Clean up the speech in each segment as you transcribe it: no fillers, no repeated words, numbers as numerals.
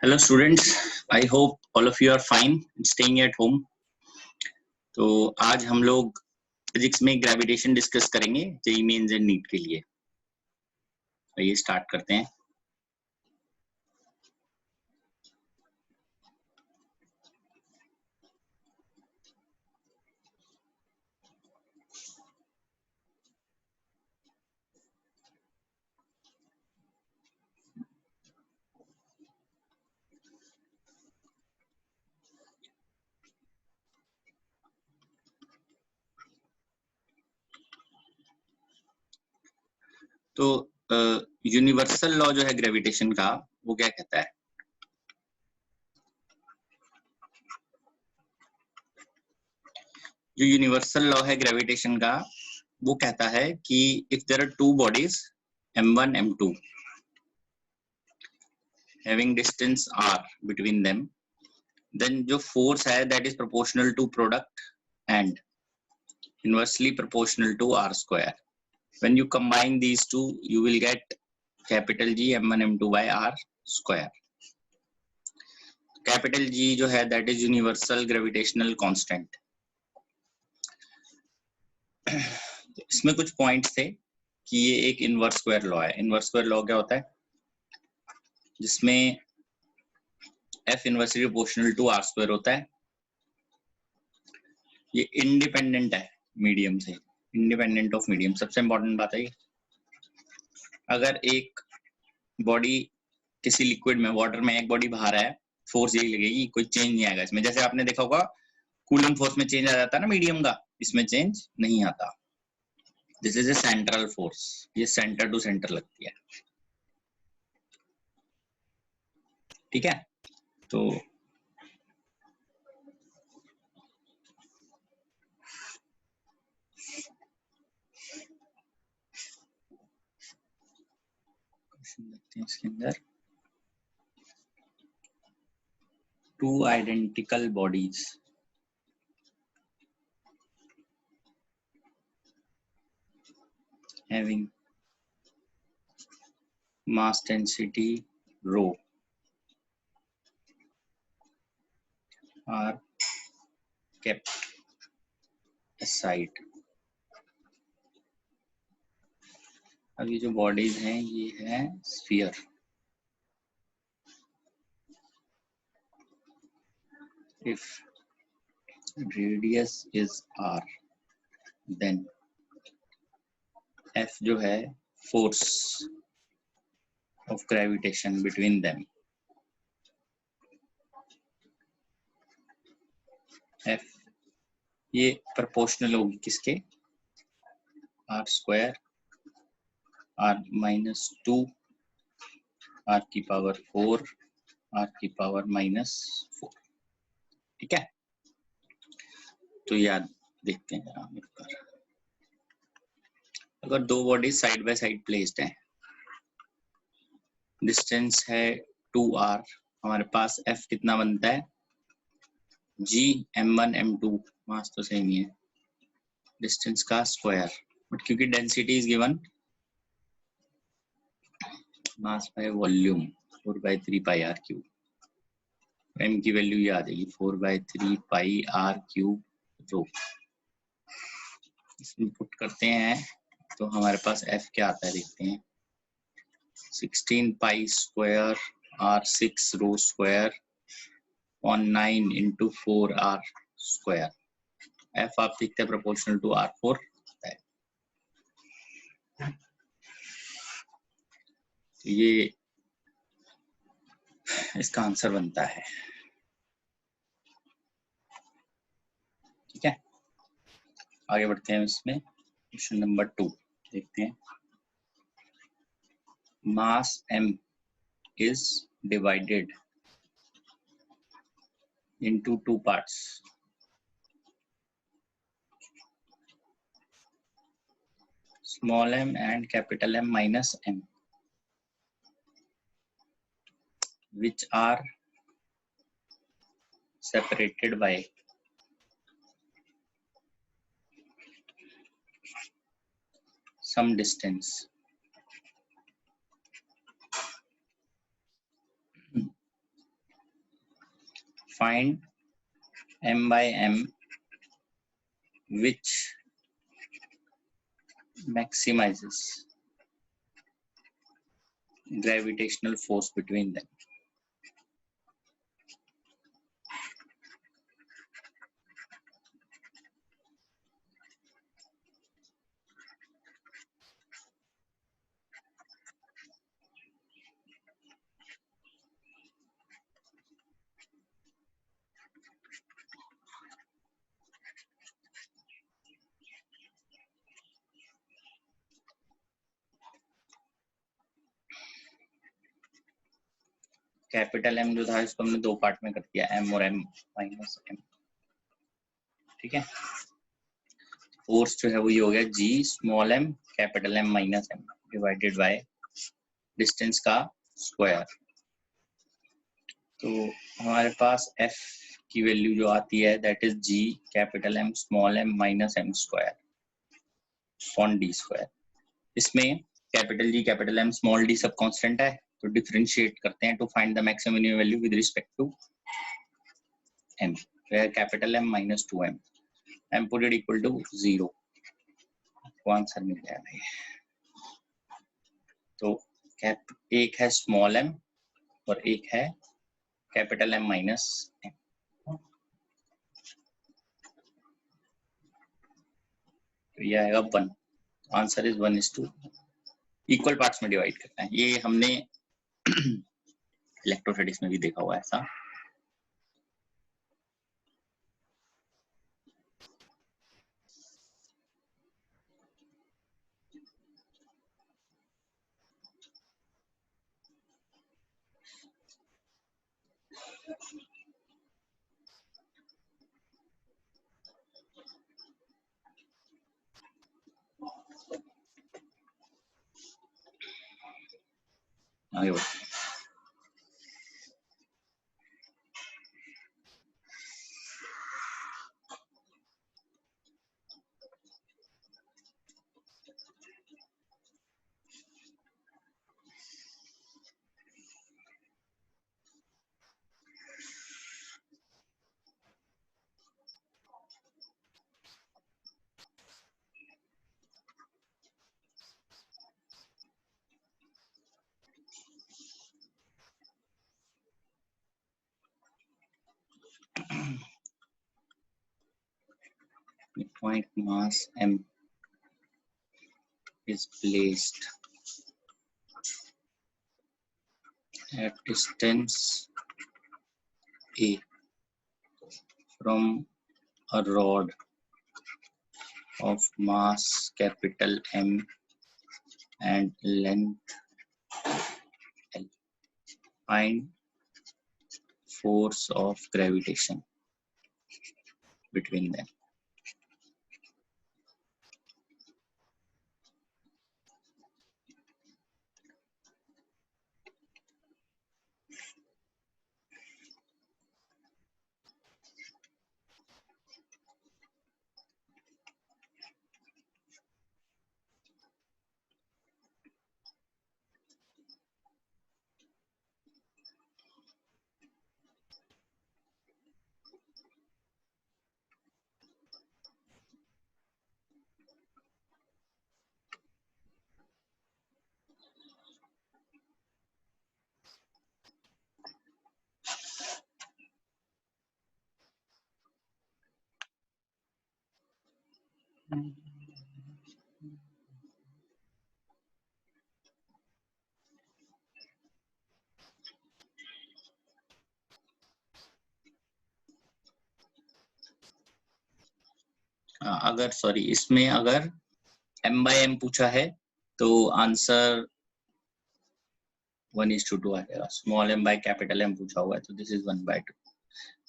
Hello students, I hope all of you are fine staying at home. तो आज हम लोग फिजिक्स में ग्रेविटेशन डिस्कस करेंगे जेईई मेंस एंड नीट के लिए। आइए स्टार्ट करते हैं। तो यूनिवर्सल लॉ जो है ग्रेविटेशन का, वो क्या कहता है? जो यूनिवर्सल लॉ है ग्रेविटेशन का, वो कहता है कि if there are two bodies m1 m2 having distance r between them, then जो फोर्स है that is proportional to product and inversely proportional to r square. When you combine these two, you will get capital G m1 m2 by r square. Capital G जो है that is universal gravitational constant. इसमें कुछ points थे कि ये एक inverse square law है। Inverse square law क्या होता है? जिसमें f inversely proportional to r square होता है। ये इंडिपेंडेंट है मीडियम से, इंडिपेंडेंट ऑफ मीडियम। सबसे इंपॉर्टेंट बात है, अगर एक बॉडी किसी लिक्विड में, वाटर में एक बॉडी बाहर है, फोर्स यही लगेगी, कोई चेंज नहीं आएगा इसमें। जैसे आपने देखा होगा कूलम फोर्स में चेंज आ जाता है ना मीडियम का, इसमें चेंज नहीं आता। This is a central force, ये सेंटर टू सेंटर लगती है। ठीक है, तो क्वेश्चन देखते हैं इसके अंदर। Two identical bodies having mass density rho are kept aside. अब ये जो बॉडीज हैं ये है sphere. If radius is r, then F जो है force of gravitation between them, F ये proportional होगी किसके? r square r minus 2 r की पावर 4 r की पावर minus 4। ठीक है, तो याद देखते हैं जरा मिलकर। अगर दो body side by side placed हैं, डिस्टेंस है 2r, हमारे पास f कितना बनता है? g m1 m2, मास तो सेम ही है, डिस्टेंस का स्क्वायर, बट क्योंकि density is given mass by volume 4/3 pi r cube, m की वैल्यू ये आ जाएगी 4/3 पाई r क्यूब रो। इसमें पुट करते हैं तो हमारे पास f क्या आता है देखते हैं। 16 pi square r6 rho square on 9 into 4r square। f आप देखते हैं प्रोपोर्शनल टू r4 है। तो ये इसका आंसर बनता है। ठीक है, आगे बढ़ते हैं। इसमें क्वेश्चन नंबर 2 देखते हैं। मास m is divided into two parts. Small m and capital M minus m, which are separated by some distance. find m by m which maximizes gravitational force between them. Capital M जो था इसको हमने दो part में कर दिया, M और M minus M, ठीक है। फोर्स जो है वो ये हो गया G small m capital M minus M divided by distance का स्क्वायर। तो हमारे पास F की वैल्यू जो आती है that is G capital M small m minus M square upon D square. इसमें capital G capital M small d सब कांस्टेंट है, तो डिफरेंशिएट करते हैं to find the maximum minimum value with respect to m, where capital M minus 2m, m put it equal to 0, तो answer मिल गया भाई। तो एक है स्मॉल m और एक है कैपिटल M माइनस m, तो ये आएगा 1, आंसर इज 1:2, इक्वल पार्ट्स में डिवाइड करना है। ये हमने इलेक्ट्रोस्टैटिक्स में भी देखा हुआ है ऐसा। आगे बढ़ते हैं। Point mass m is placed at distance a from a rod of mass capital M and length L. Find force of gravitation between them. अगर सॉरी इसमें अगर m by m पूछा है तो आंसर 1:2 आ जाएगा। Small m by capital M पूछा हुआ है तो दिस इज 1/2।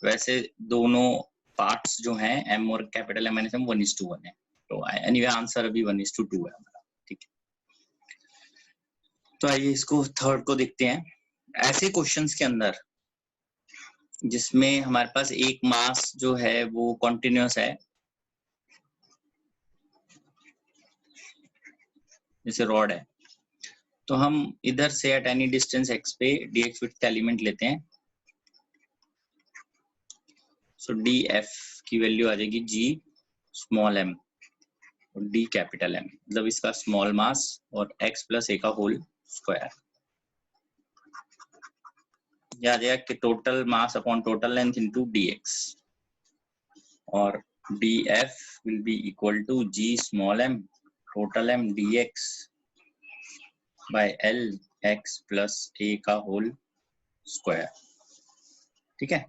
वैसे दोनों पार्ट्स जो हैं m और कैपिटल M माइनस m 1:1 है, तो एनीवे आंसर अभी 1:2 है हमारा, ठीक है। तो आइए इसको थर्ड को देखते हैं। ऐसे क्वेश्चंस के अंदर जिसमें हमारे पास एक मास जो है वो कॉन्टिन्यूअस है, जैसे रॉड है, तो हम इधर से एट एनी डिस्टेंस x पे dx विड्थ एलिमेंट लेते हैं सो डी एफ की वैल्यू आ जाएगी जी स्मॉल एम और डी कैपिटल एम, मतलब इसका स्मॉल मास और एक्स प्लस ए का होल स्क्वायर। यह आ जाएगा कि total mass upon total length into d x, और d f will be equal to g small m total m d x by l x plus a का whole square. ठीक है,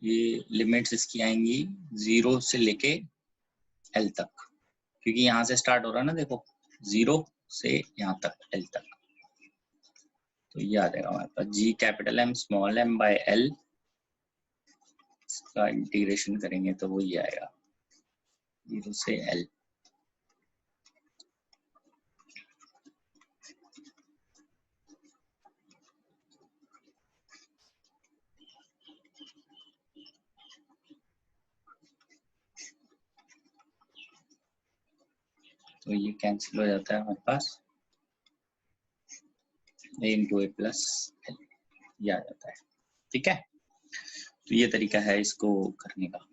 ये लिमिट्स इसकी आएंगी 0 से लेके एल तक, क्योंकि यहाँ से स्टार्ट हो रहा है ना, देखो 0 से यहाँ तक एल तक। तो ये आ जाएगा हमारे पास g capital M small m by l, इसका इंटीग्रेशन करेंगे तो वो ये आएगा 0 से एल। तो ये कैंसिल हो जाता है हमारे पास, a into A plus L, ये आ जाता है। ठीक है, तो ये तरीका है इसको करने का।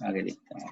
आगे देखते हैं।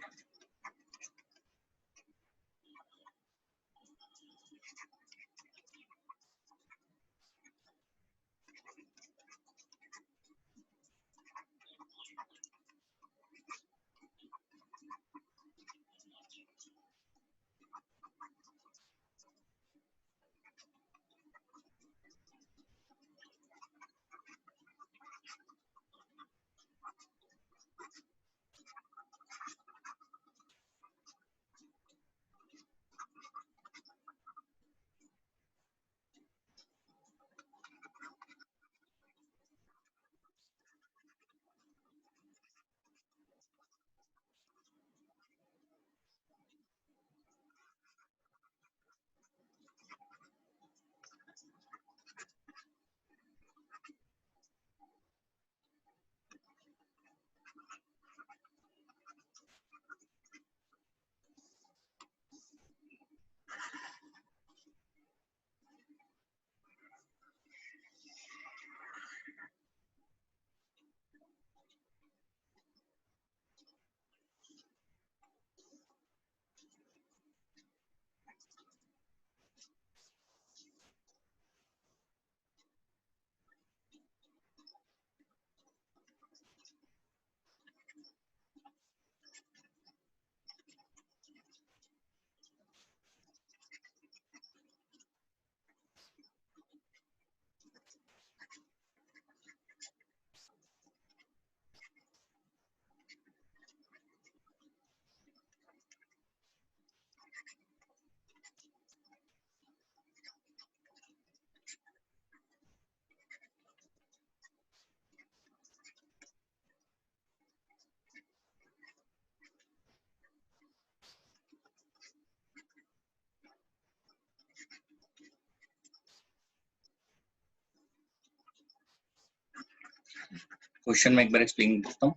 क्वेश्चन में एक बार एक्सप्लेन करता हूँ।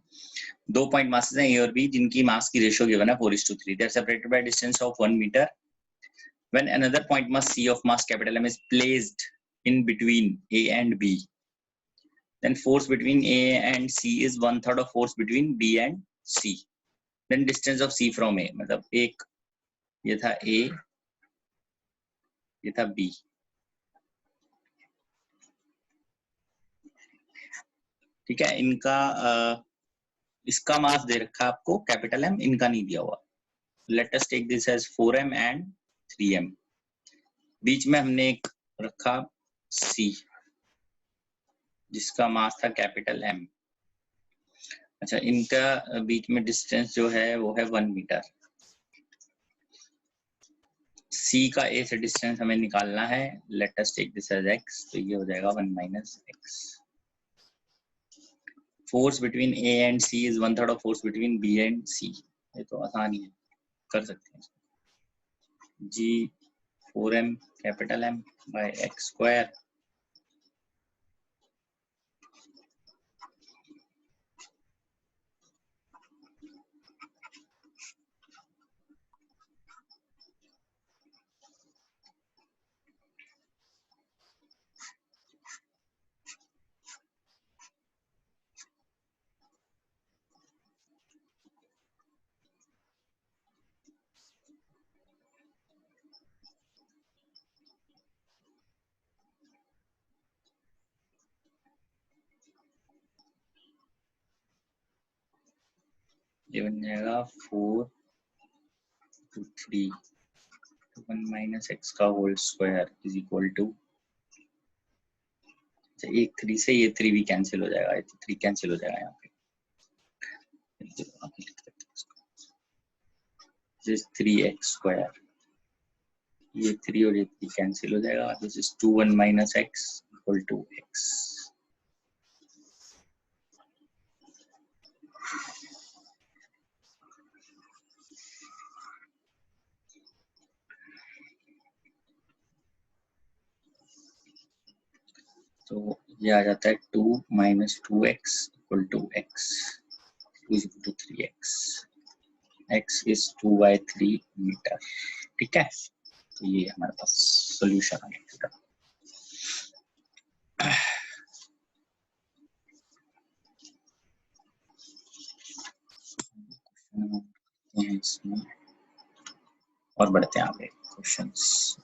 2 पॉइंट मासेस हैं ए और बी, जिनकी मास की रेशियो गिवन है 4:3। They are separated by distance of 1 metre. When another point mass C of mass capital M is placed in between A and B, then force between A and C is 1/3 of force between B and C. Then distance of C from A, मतलब एक ये था A, ये था B। ठीक है, इनका इसका मास दे रखा है आपको कैपिटल M, इनका नहीं दिया हुआ। Let us take this as 4m and 3m। बीच में हमने एक रखा C, जिसका मास था कैपिटल M। अच्छा, इनका बीच में डिस्टेंस जो है वो है 1 मीटर। सी का ए से डिस्टेंस हमें निकालना है. Let us take this as x, तो ये हो जाएगा 1 minus x. Force between A and c is 1/3 of force between b and c. ये तो आसान ही है, कर सकते हैं. G 4m capital M by x square. ये बन जाएगा 4 to 3 to 1 माइनस एक्स का whole square is equal to. एक 3 से ये 3 भी कैंसिल हो जाएगा, ये 3 कैंसिल हो जाएगा यहाँ पे. दिस 3x स्क्वायर, ये 3 और ये 3 कैंसिल हो जाएगा. This is 2 1 minus x equal to x. तो ये आ जाता है 2 minus 2x equal to x. 2 is equal to 3x. x is 2/3 metre. ठीक है, तो ये हमारे पास सॉल्यूशन आ गया. इसमें और बढ़ते हैं आगे क्वेश्चंस.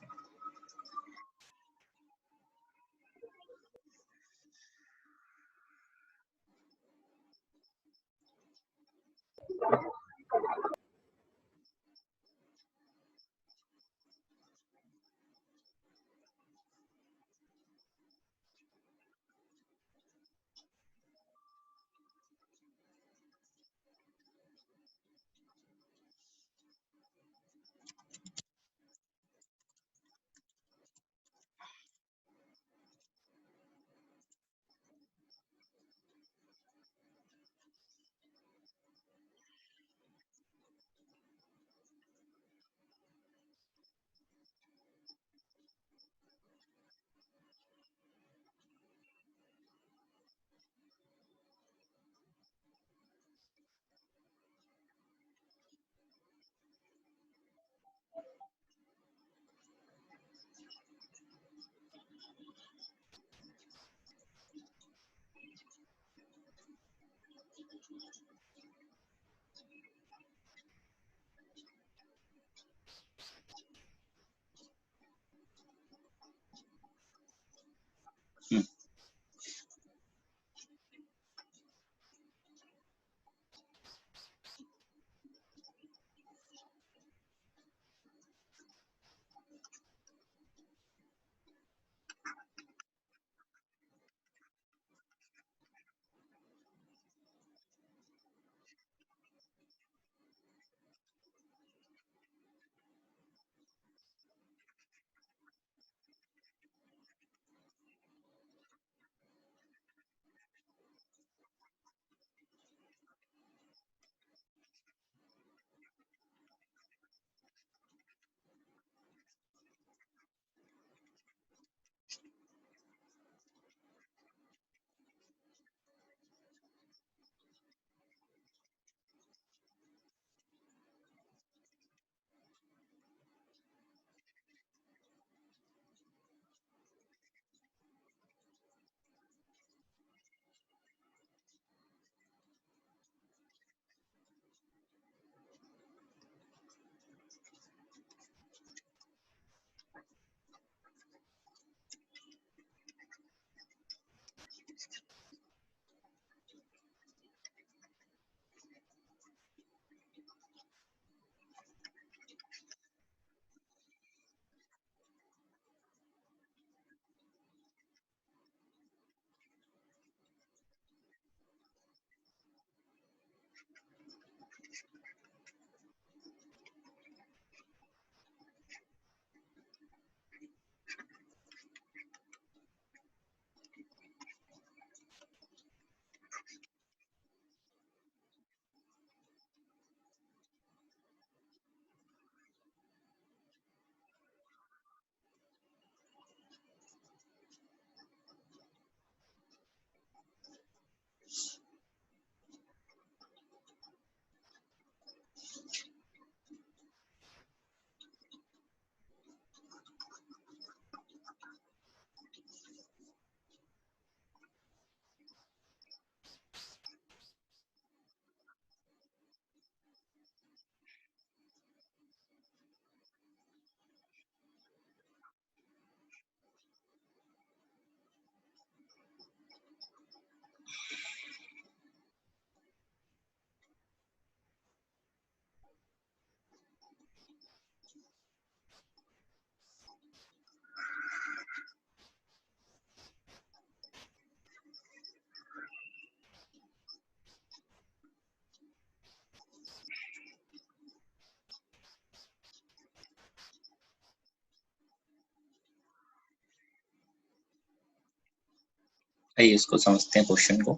आइए इसको समझते हैं क्वेश्चन को।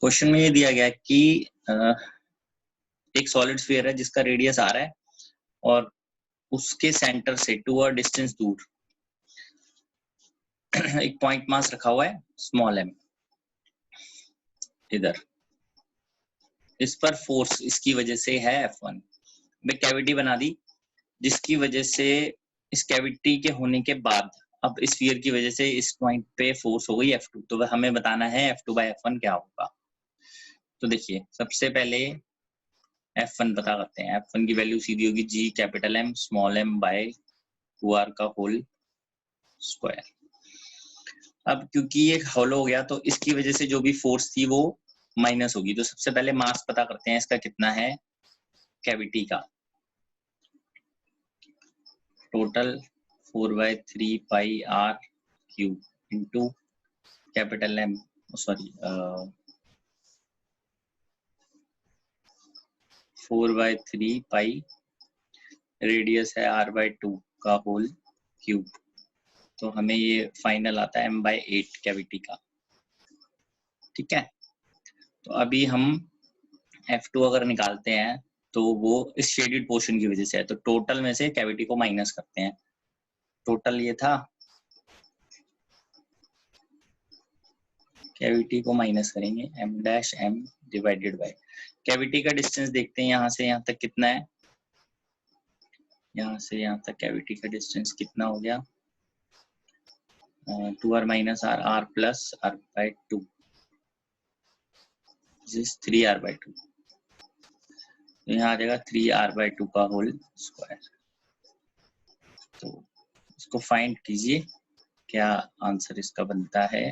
क्वेश्चन में ये दिया गया कि एक सॉलिड स्फीयर है जिसका रेडियस r है और उसके सेंटर से टू अ डिस्टेंस दूर एक पॉइंट मास रखा हुआ है स्मॉल m। इधर इस पर फोर्स इसकी वजह से है F1। मैं कैविटी बना दी जिसकी वजह से इस कैविटी के होने के बाद अब स्फीयर की वजह से इस पॉइंट पे फोर्स हो गई F2। तो हमें बताना है F2/F1 क्या होगा। तो देखिए सबसे पहले F1 पता करते हैं। F1 की वैल्यू सीधी होगी G capital M small m by 2r का होल स्क्वायर। अब क्योंकि ये होल हो गया तो इसकी वजह से जो भी फोर्स थी वो माइनस होगी। तो सबसे पहले मास पता करते हैं इसका कितना है कैविटी का। टोटल 4/3 पाई r cube into capital M sorry 4/3 पाई रेडियस है r/2 का होल क्यूब। तो हमें ये फाइनल आता है m/8 कैविटी का। ठीक है, तो अभी हम F2 अगर निकालते हैं तो वो इस शेडेड पोर्शन की वजह से है। तो टोटल में से कैविटी को माइनस करते हैं। टोटल ये था, कैविटी को माइनस करेंगे m' डिवाइडेड बाय कैविटी का डिस्टेंस देखते हैं यहाँ से यहाँ तक कितना है। यहाँ से यहाँ तक कैविटी का डिस्टेंस कितना हो गया 2r minus r plus r/2 this 3r/2। यहाँ आ जाएगा 3r/2 का होल स्क्वायर। तो इसको फाइंड कीजिए क्या आंसर इसका बनता है।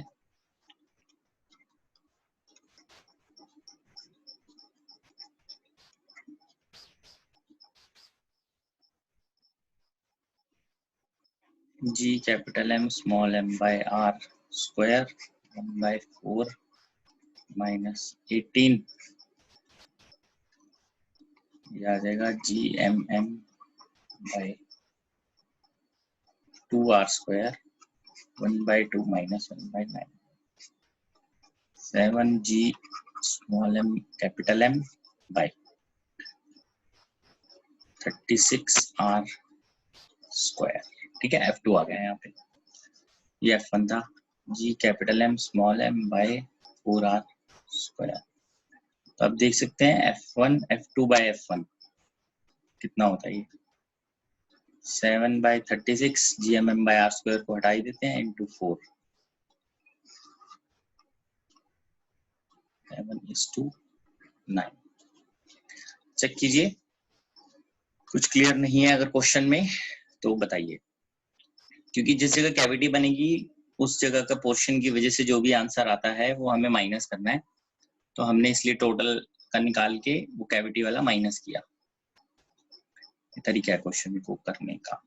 G capital M small m by r square 1/4 minus 18 ये आ जाएगा GMM by 2r square 1/2 minus 1/9 7G small m capital M by 36r square. ठीक है, F2 आ गया यहाँ पे। ये F1 था। G capital M small m by 4r square. तो अब देख सकते हैं F1 F2/F1 कितना होता है। ये 7/36 GMM/r स्क्वायर को हटा ही देते हैं इंटू 4 7:9। चेक कीजिए कुछ क्लियर नहीं है अगर क्वेश्चन में तो बताइए, क्योंकि जिस जगह कैविटी बनेगी उस जगह का पोर्शन की वजह से जो भी आंसर आता है वो हमें माइनस करना है। तो हमने इसलिए टोटल का निकाल के वो कैविटी वाला माइनस किया। ये तरीका है क्वेश्चन को करने का।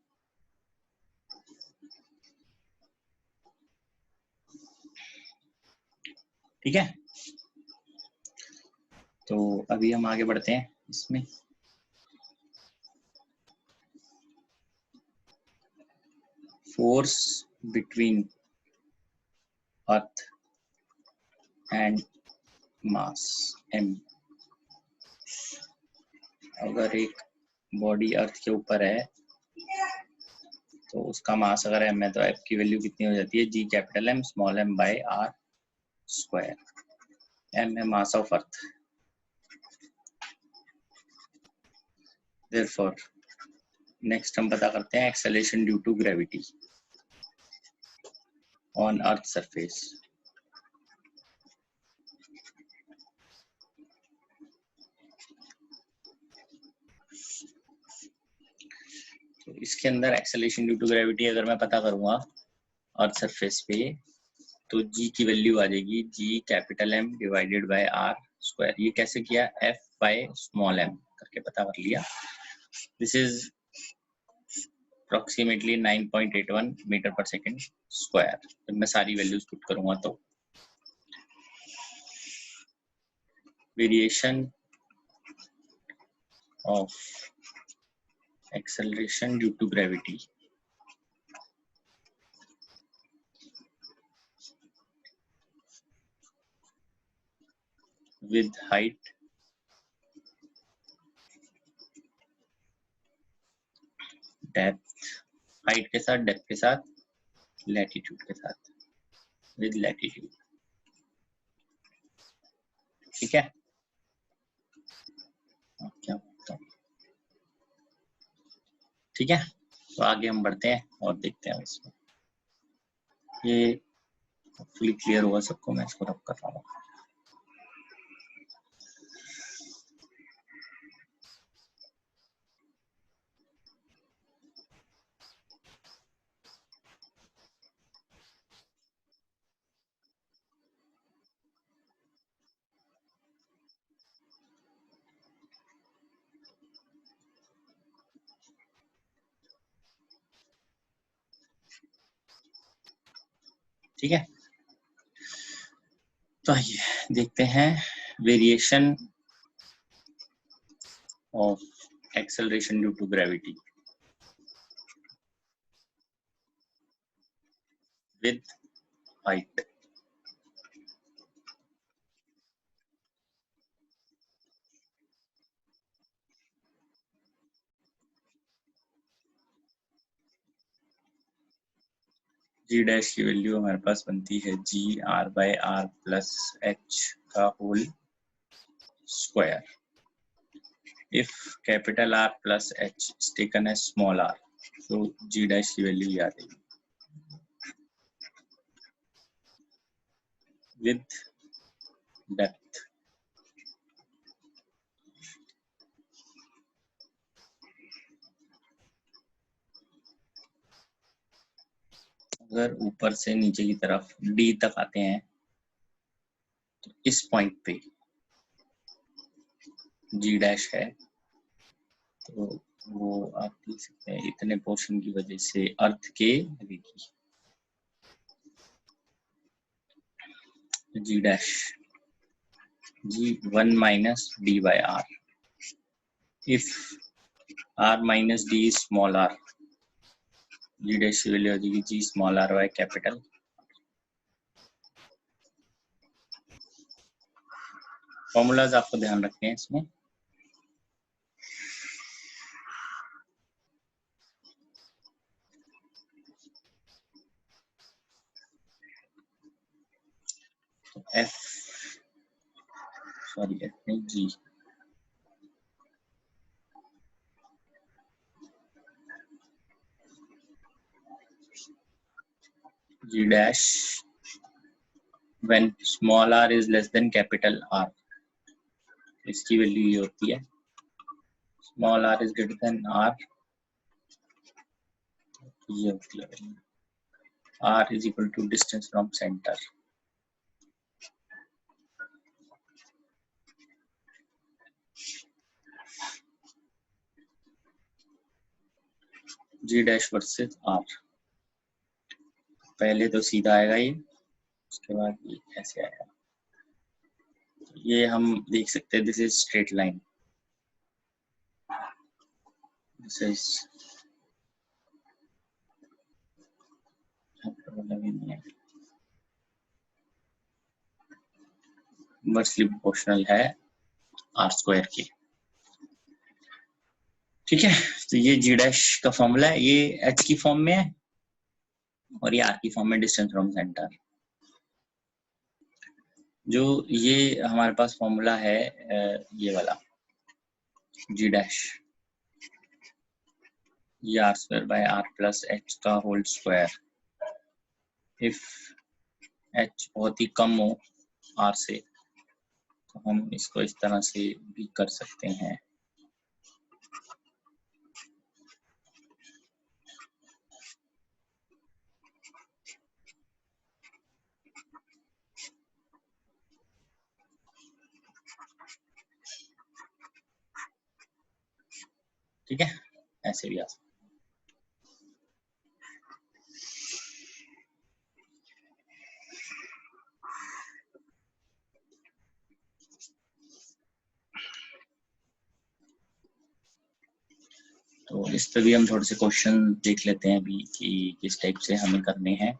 ठीक है, तो अभी हम आगे बढ़ते हैं इसमें। Force between earth and mass m। अगर एक बॉडी अर्थ के ऊपर है तो उसका मास अगर m है तो f की वैल्यू कितनी हो जाती है G capital M small m by r square. m है mass of earth. Therefore next हम पता करते हैं acceleration due to gravity on earth surface. तो इसके अंदर एक्सेलरेशन ड्यू टू ग्रेविटी अगर मैं पता करूंगा अर्थ सरफेस पे तो G की वैल्यू आ जाएगी G capital M divided bye R square. ये कैसे किया F बाय स्मॉल m करके पता कर लिया। दिस इज अप्रोक्सीमेटली 9.81 मीटर पर सेकेंड स्क्वायर। जब मैं सारी वैल्यूज पुट करूंगा तो variation of acceleration due to gravity with height depth, height के साथ, डेप्थ के साथ, लैटिट्यूड के साथ, विद लैटिट्यूड। ठीक है, क्या ठीक है, तो आगे हम बढ़ते हैं और देखते हैं इसमें। ये फुली क्लियर होगा सबको, मैं इसको रब कर रहा हूँ। ठीक है, तो आइए देखते हैं variation of acceleration due to gravity with height. G dash की वैल्यू हमारे पास बनती है g r by r plus h का whole square. If capital r plus h is taken as small r, तो जी डैश की value ये आ जाएगी विद डेप्थ। अगर ऊपर से नीचे की तरफ डी तक आते हैं तो इस पॉइंट पे जी डैश है, तो वो आप देख सकते हैं इतने पोर्शन की वजह से अर्थ के लगेगी g dash g 1 minus d by r. If r minus d is small r, g dash की वैल्यू आ जाएगी g small r by capital. Formulas आपको ध्यान रखने हैं इसमें। एफ सॉरी एफ नहीं g, g dash when small r is less than capital r, इसकी वैल्यू ये होती है small r is greater than r, ये होती है r is equal to distance from centre. G dash versus r, पहले तो सीधा आएगा ये, उसके बाद ये ऐसे आएगा। ये हम देख सकते हैं this is straight line, this is inversely proportional है आर स्क्वायर के। ठीक है, तो ये जी डैश का फॉर्मूला है, ये एच की फॉर्म में है और ये आर की फॉर्म में डिस्टेंस फ्रॉम सेंटर। जो ये हमारे पास फॉर्मूला है ये वाला जी डैश, ये r square by r plus h का होल स्क्वायर। इफ एच बहुत ही कम हो आर से तो हम इसको इस तरह से भी कर सकते हैं। ठीक है, ऐसे भी आ सकते। तो इस पे भी हम थोड़े से क्वेश्चन देख लेते हैं अभी कि किस टाइप से हमें करने हैं।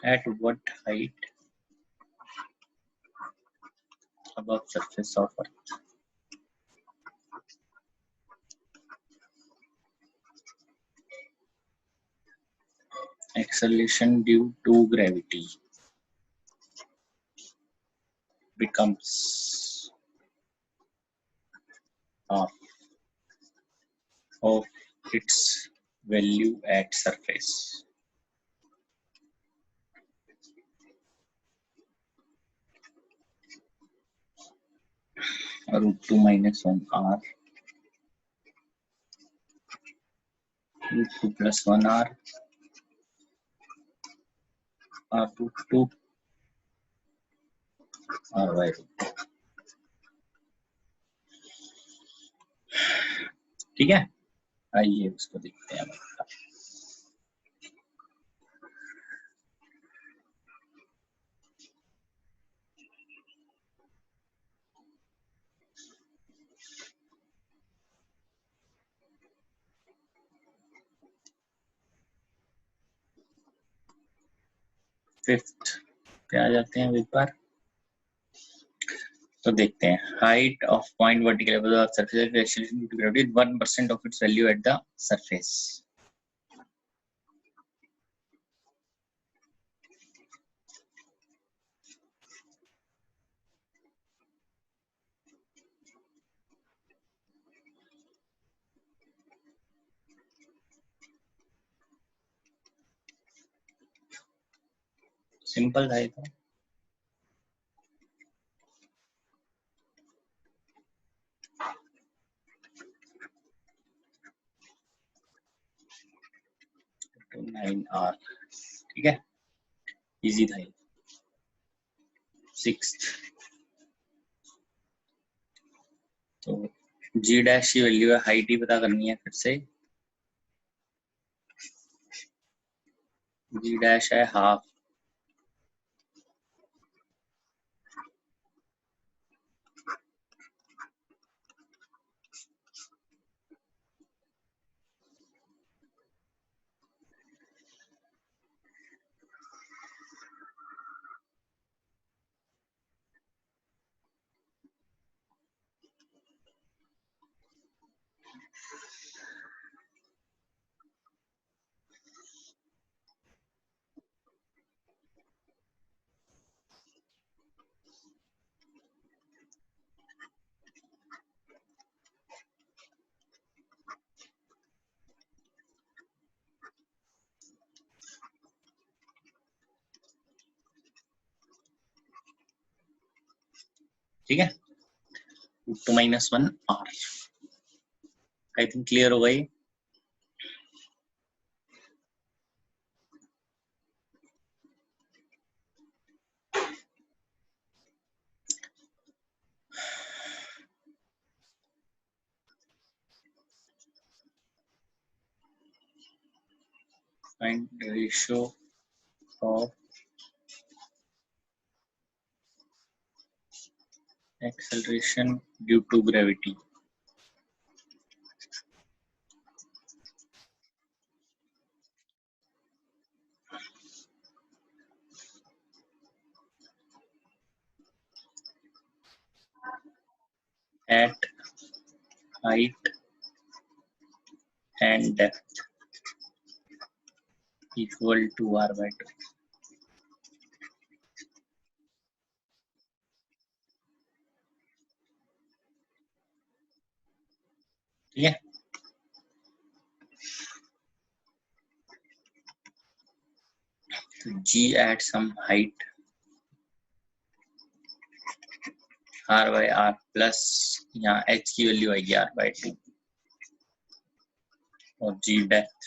At what height above surface of Earth? Acceleration due to gravity becomes half of its value at surface. Root 2 minus 1 r, root 2 plus 1 r root 2 r by root 2. ठीक है, आइए उसको देखते हैं. फिफ्थ पे आ जाते हैं एक बार, तो देखते हैं. Height of point vertical above the surface acceleration due to gravity 1% of its value at the surface. Simple था ये तो. तो 9r, ठीक है, इजी था ये. सिक्स्थ, तो g डैश की वैल्यू है, हाइट ही पता करनी है फिर से. g डैश है हाफ ठीक है. 2 minus 1 r. I think clear हो गई। Find the ratio of acceleration due to gravity. At height and depth equal to r by 2. ठीक है, तो g at some height r by r plus यहाँ h की value आएगी r by 2 और g depth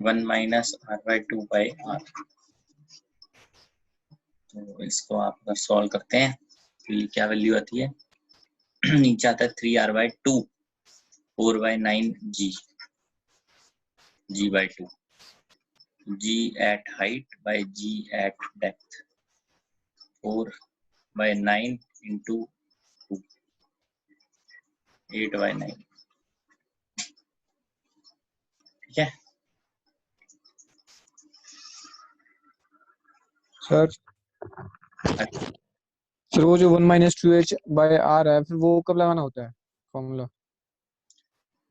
1 minus r by 2 by r। तो इसको आप अगर सॉल्व करते हैं तो ये क्या वैल्यू आती है, नीचे आता है 3r by 2 4 by 9 g by 2 g at height by g at depth 4 by 9 into 2 8 by 9। ठीक है सर फिर वो जो 1 माइनस 2h बाय आर है, फिर वो कब लगाना होता है फॉर्मूला?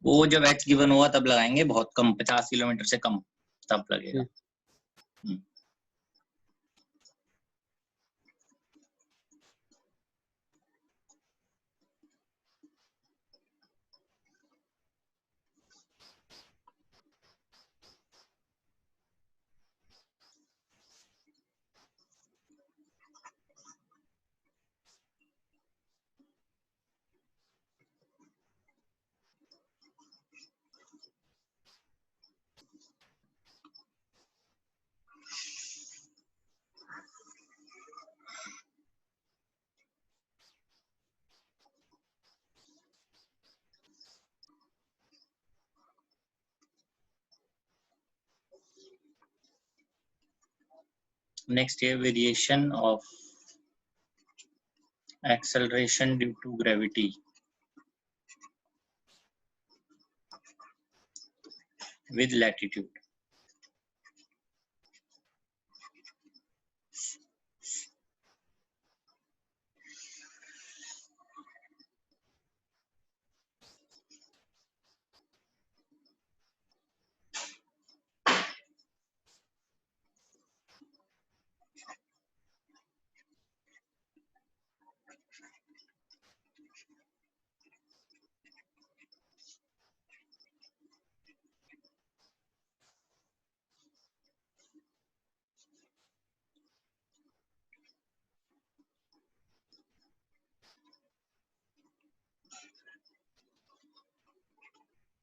वो जब h गिवन होगा तब लगाएंगे, बहुत कम 50 किलोमीटर से कम तब लगेगा। Next है variation of acceleration due to gravity with latitude।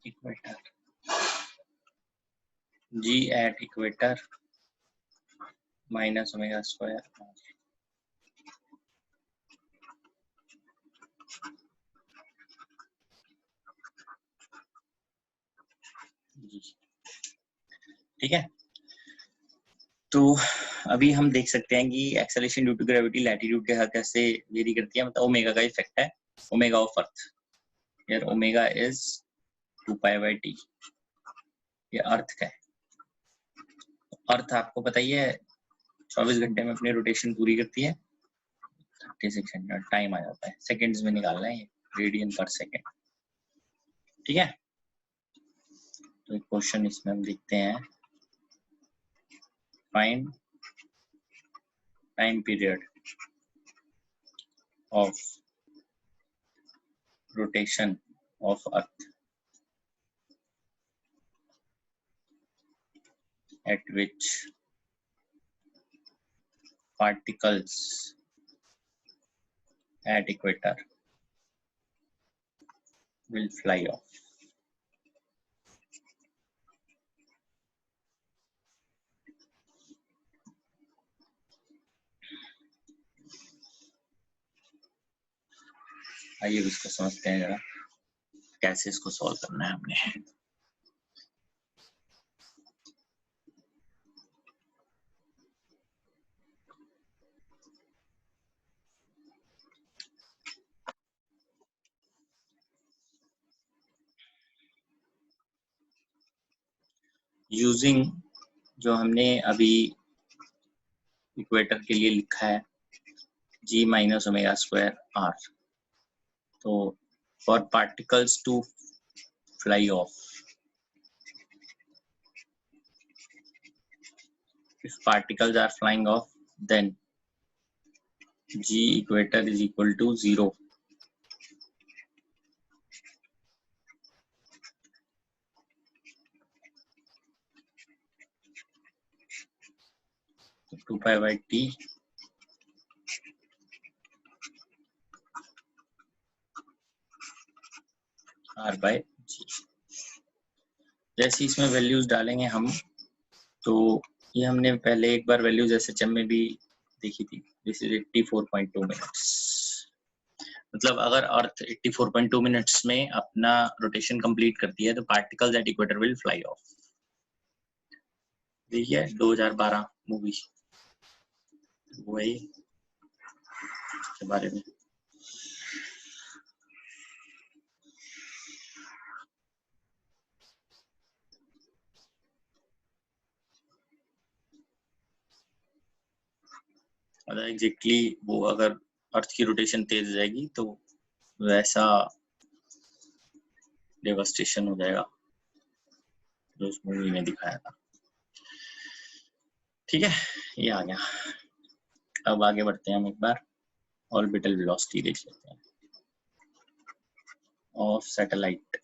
Equator g at equator minus omega square g। ठीक है, तो अभी हम देख सकते हैं कि acceleration due to gravity latitude के साथ कैसे वेरी करती है। मतलब ओमेगा का इफेक्ट है, ओमेगा ऑफ अर्थ, यार omega is 2 pi by T, ये अर्थ का है। अर्थ आपको पता ही है 24 घंटे में अपनी रोटेशन पूरी करती है, 3600 टाइम आ जाता है, सेकंड्स में निकालना है, रेडियन पर सेकंड। ठीक है, तो एक क्वेश्चन इसमें हम देखते हैं, find time period of rotation of earth at which particles at equator will fly off. आइए इसको समझते हैं जरा कैसे इसको सॉल्व करना है हमने। यूजिंग जो हमने अभी इक्वेटर के लिए लिखा है g minus omega square r, तो for particles to fly off, if particles are flying off, then g equator is equal to 0. So 2 pi by t r by g। जैसे इसमें वैल्यूज डालेंगे हम, तो ये हमने पहले एक बार वैल्यूज एसएचएम में भी देखी थी। This is 84.2 minutes. मतलब अगर अर्थ 84.2 मिनट्स में अपना रोटेशन कंप्लीट करती है तो particles at equator will fly of. देखिए 2012 मूवी वही के बारे में। एग्जैक्टली वो अगर अर्थ की रोटेशन तेज हो जाएगी तो वैसा डेवास्टेशन हो जाएगा जो उस मूवी में दिखाया था। ठीक है, ये आ गया। अब आगे बढ़ते हैं हम एक बार ऑर्बिटल वेलोसिटी देख लेते हैं ऑफ सैटेलाइट।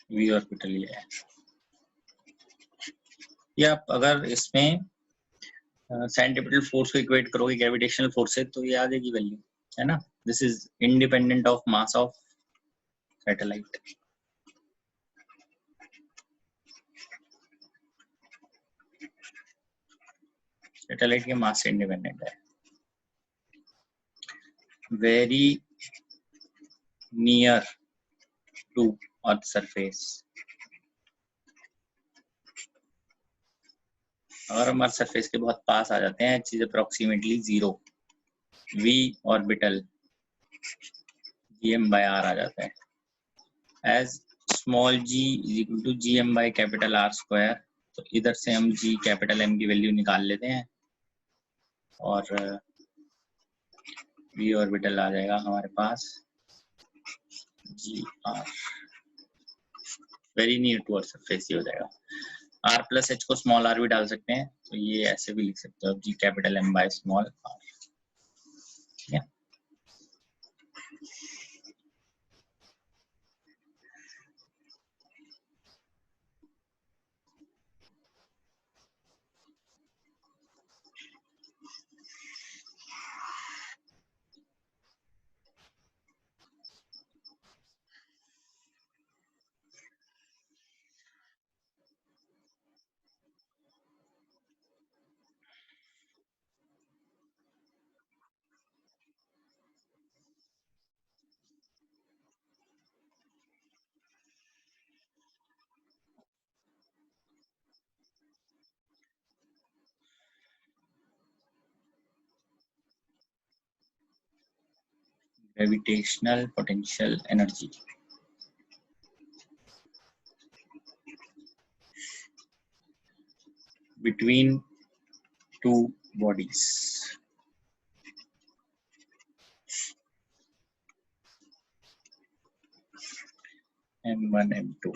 वी ऑर्बिटल ये है, या अगर इसमें सेंट्रीपिटल फोर्स को इक्वेट करोगे ग्रेविटेशनल फोर्स से तो ये आ जाएगी वैल्यू, है ना। This is independent of mass of satellite. Satellite के मास से इंडिपेंडेंट है। Very near to earth surface, अगर हम अर्थ सरफेस के बहुत पास आ जाते हैं, चीज approximately 0, v orbital gm by r आ जाता है। As small g is equal to gm by capital R square, तो इधर से हम g कैपिटल M की वैल्यू निकाल लेते हैं और v ऑर्बिटल आ जाएगा हमारे पास gr, very near to earth surface ही हो जाएगा। r प्लस h को स्मॉल r भी डाल सकते हैं, तो ये ऐसे भी लिख सकते हो g capital M by small r। ठीक है, gravitational potential energy between two bodies. M1 M2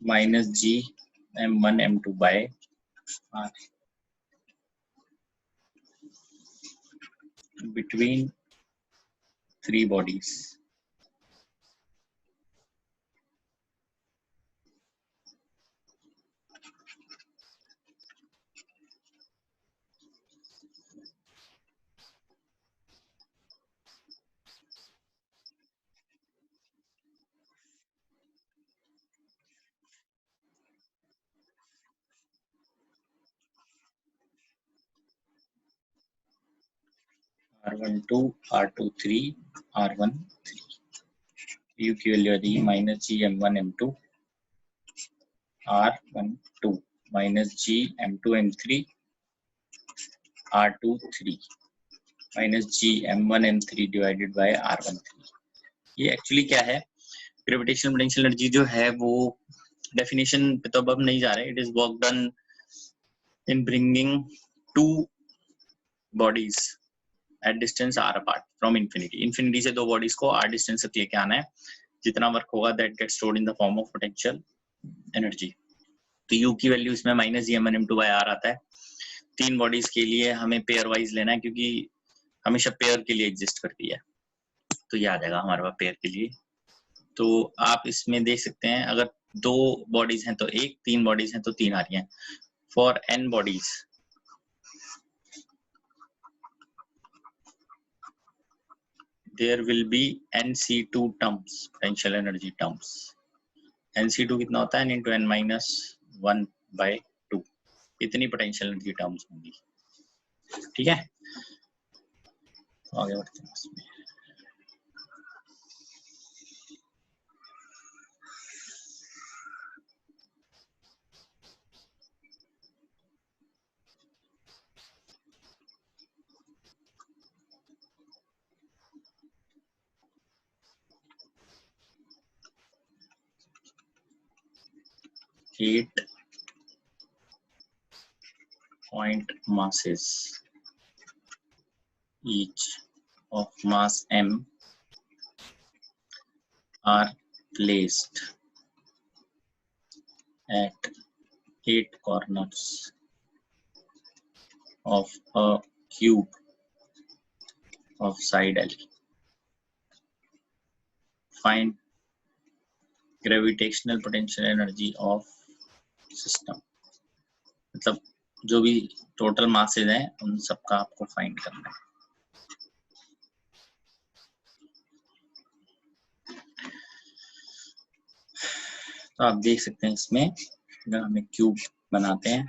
minus G M1 M2 by R between three bodies. R12, R23, R13. U की वैल्यू आ जाएगी minus g M1 M2 R12 minus g M2 M3 R23 minus g M1 M3 divided by R13. ये actually क्या है, gravitational potential energy जो है वो definition पे तो अब नहीं जा रहे. It is work done in bringing two bodies at distance r apart from infinity. Infinity से दो बॉडीज को r डिस्टेंस तक लेके आना है. जितना वर्क होगा that gets stored in the form of potential energy. तो u की वैल्यू इसमें माइनस जी M1 M2 बाय r आता है. तीन बॉडीज के लिए हमें पेयर वाइज लेना है क्योंकि हमेशा पेयर के लिए एग्जिस्ट करती है. तो ये आ जाएगा हमारे पास पेयर के लिए. तो आप इसमें देख सकते हैं अगर दो बॉडीज हैं तो एक, तीन बॉडीज हैं तो तीन आ रही हैं. For n bodies there will be nc2 terms, potential energy terms. nc2 कितना होता है, n into n minus 1 by 2. इतनी पोटेंशियल एनर्जी टर्म्स होंगी. ठीक है, आगे बढ़ते हैं इसमें. Eight point masses each of mass m are placed at 8 corners of a cube of side L. Find gravitational potential energy of system. मतलब जो भी टोटल मासेज हैं उन सबका आपको फाइंड करना है. तो आप देख सकते हैं इसमें अगर हम एक क्यूब बनाते हैं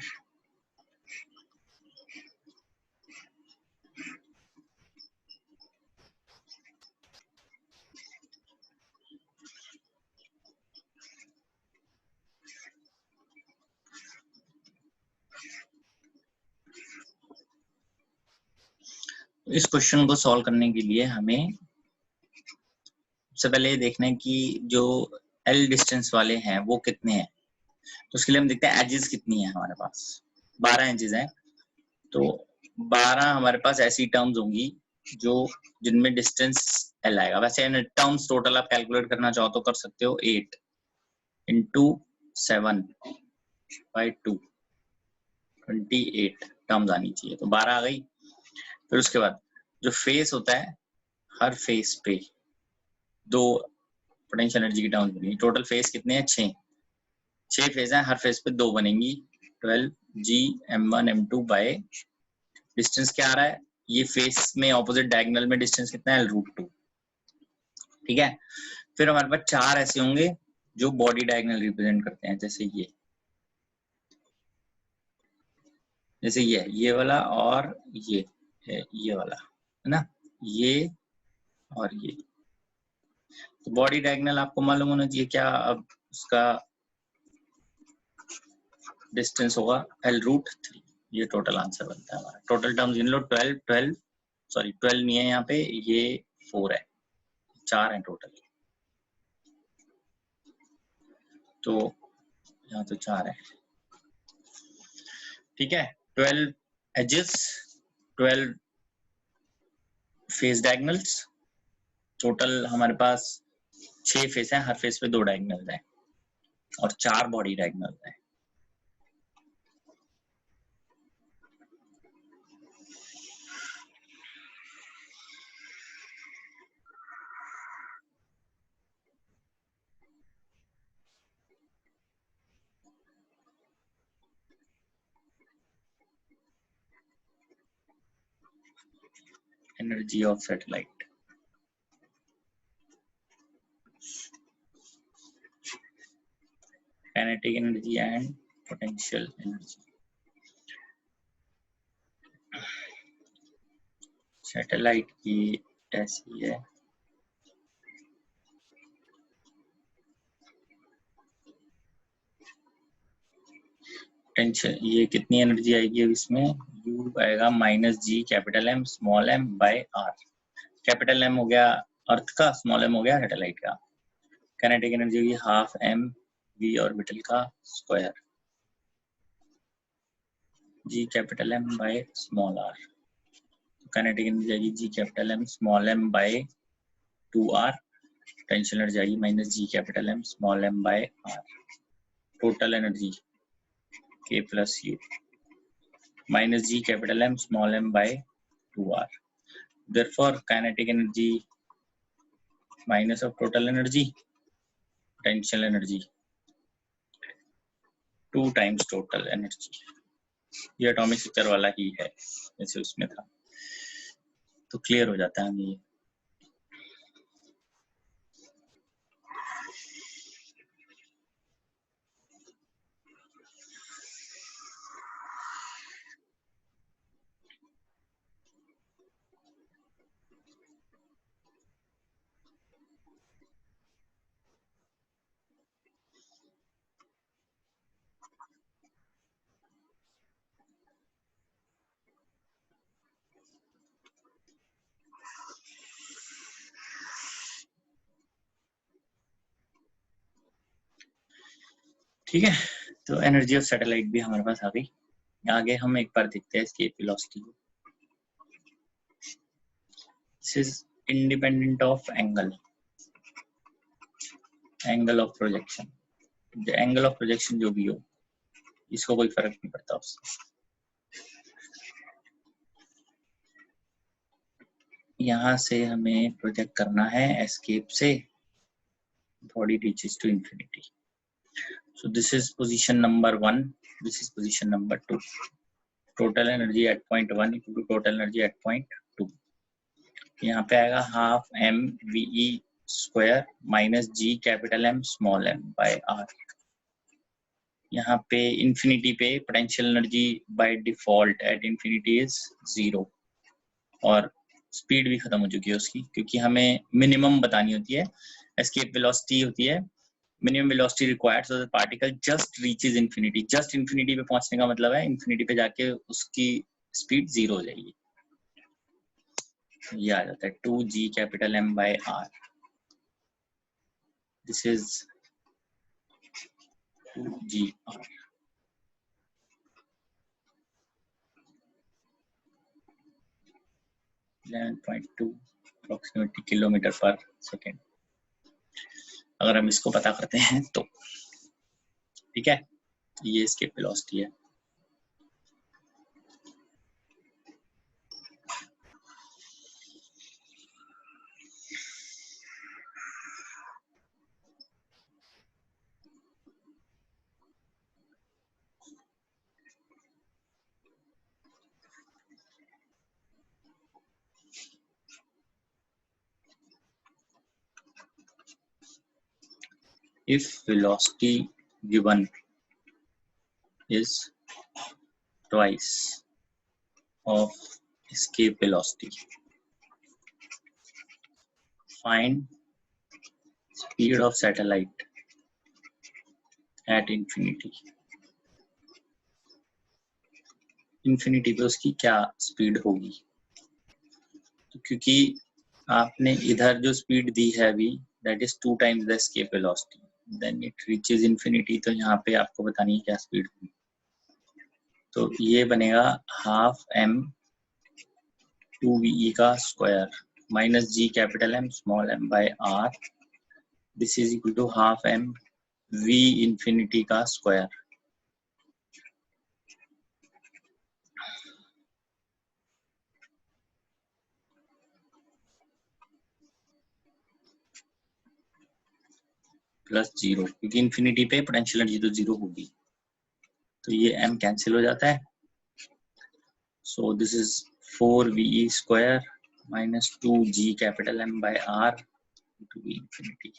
इस क्वेश्चन को सॉल्व करने के लिए हमें सबसे पहले ये देखना है कि जो L डिस्टेंस वाले हैं वो कितने हैं. तो उसके लिए हम देखते हैं एजेस कितनी है. हमारे पास 12 एजेस हैं. तो 12 हमारे पास ऐसी टर्म्स होंगी जो जिनमें डिस्टेंस L आएगा. वैसे टर्म्स टोटल आप कैलकुलेट करना चाहो तो कर सकते हो. 8 into 7 by 2 28 टर्म्स आनी चाहिए. तो 12 आ गई. फिर उसके बाद जो फेस होता है हर फेस पे दो पोटेंशियल एनर्जी की टर्म्स बनेंगी. टोटल फेस कितने हैं, 6 फेस हैं. हर फेस पे दो बनेंगी. 12 G M1 M2 by distance क्या आ रहा है, ये फेस में ऑपोजिट डायगोनल में डिस्टेंस कितना है, √2. ठीक है. फिर हमारे पास चार ऐसे होंगे जो बॉडी डायगोनल रिप्रेजेंट करते हैं. जैसे ये वाला और ये वाला है ना, ये और ये. तो बॉडी डायगोनल आपको मालूम होना चाहिए क्या. अब उसका डिस्टेंस होगा L√3. ये टोटल आंसर बनता है हमारा. टोटल टर्म्स गिन लो. 12 नहीं है यहाँ पे, ये 4 है. 4 है टोटल. तो यहाँ तो 4 है. ठीक है, 12 एजेस, 12 फेस डायगोनल्स, टोटल हमारे पास 6 फेस हैं, हर फेस पे 2 डायगोनल्स हैं और 4 बॉडी डायगोनल्स हैं। Energy of satellite, kinetic energy and potential energy. Satellite की ऐसी है, पोटेंशियल, ये कितनी एनर्जी आएगी अब इसमें, U आएगा -G capital M small m by R। Capital M हो गया अर्थ का, स्मॉल m हो गया सैटेलाइट का। काइनेटिक एनर्जी होगी हाफ m v ऑर्बिटल का square, G capital M by small r। Kinetic energy आएगी G capital M small m by 2r। Potential energy आएगी -G capital M small m by r। Total energy K plus U -G capital M small m by 2r। Therefore kinetic energy minus of total energy, potential energy 2 times total energy। ये atomic structure वाला ही है जैसे उसमें था, तो clear हो जाता है हमें ये। ठीक है, तो एनर्जी ऑफ सैटेलाइट भी हमारे पास आ गई। आगे हम एक बार देखते हैं एस्केप वेलोसिटी को। This is independent of angle, angle of projection. Angle of projection जो भी हो, इसको कोई फर्क नहीं पड़ता उससे। यहाँ से हमें प्रोजेक्ट करना है एस्केप से, body reaches to infinity. So this is position number 1, this is position number 2. Total energy at point 1 equal to total energy at point 2। यहाँ पे आएगा half m ve square minus g capital M small m by r। यहाँ पे infinity पे potential energy by default at infinity is 0 और speed भी खत्म हो चुकी है उसकी, क्योंकि हमें मिनिमम बतानी होती है। एस्केप वेलोसिटी होती है minimum velocity required so that particle just reaches infinity. Just infinity पे पहुंचने का मतलब है इंफिनिटी पे जाके उसकी स्पीड 0 हो जाएगी। ये आ जाता है 2g capital M by r। This is 2gr। Approximately kilometre पर सेकेंड। अगर हम इसको पता करते हैं तो ठीक है, ये एस्केप वेलोसिटी है। If velocity given is twice of escape velocity, find speed of satellite at infinity। Infinity पे उसकी क्या स्पीड होगी, तो क्योंकि आपने इधर जो स्पीड दी है अभी that is 2 times the escape velocity, then it reaches infinity, तो यहाँ पे आपको बतानी है क्या स्पीड होगी। तो ये बनेगा हाफ m 2ve का square minus g capital M small m by r, this is equal to half m v infinity का स्क्वायर। प्लस 0, क्योंकि इंफिनिटी पे पोटेंशियल एनर्जी तो 0 होगी, तो ये m कैंसिल हो जाता है। So this is 4ve square minus 2g capital M by r to v infinity.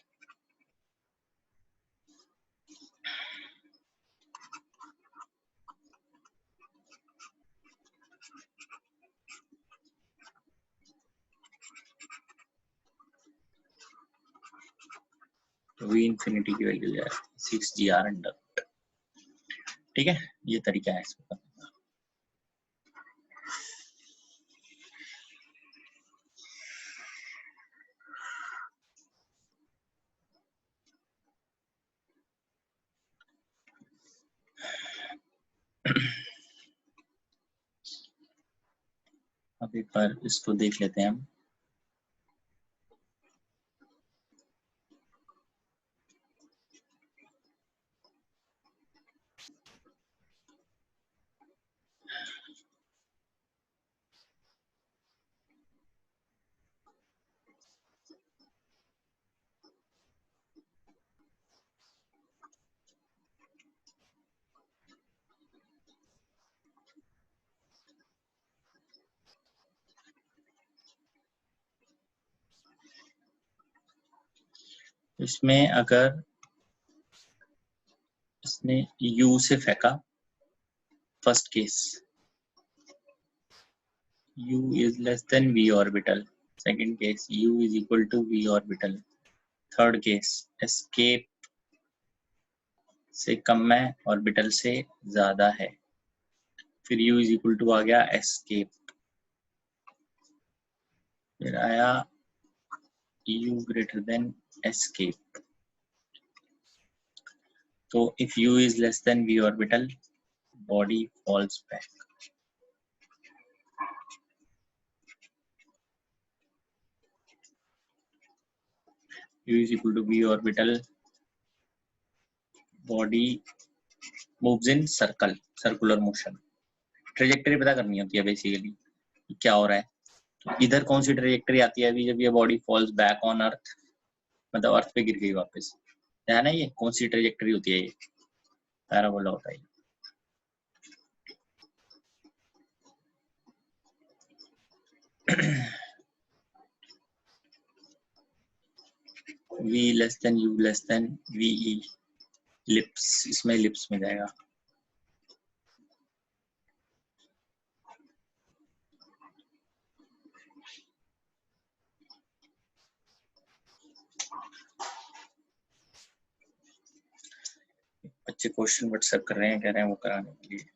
तो v इंफिनिटी की वैल्यू है 6gr अंडर। ठीक है, ये तरीका है इसका। अब एक बार इसको देख लेते हैं हम। इसमें अगर इसने u से फेंका, first case u is less than v orbital, second case u is equal to v orbital, third case escape से कम है, ऑर्बिटल से ज्यादा है, फिर u is equal to आ गया एस्केप, फिर आया u greater than escape। तो if u is less than v orbital, body falls back। u is equal to v orbital, body moves in circle, circular motion। Trajectory पता करनी होती है basically क्या हो रहा है। तो इधर कौन सी ट्रेजेक्टरी आती है अभी जब ये body falls back on earth, मतलब अर्थ पे गिर गई वापस, है ना, ये कौन सी ट्रेजेक्टरी होती है, ये पैराबोला होता है। v less than u less than ve, lips, इसमें लिप्स में जाएगा। बच्चे क्वेश्चन व्हाट्सएप कर रहे हैं, कह रहे हैं वो कराने के लिए।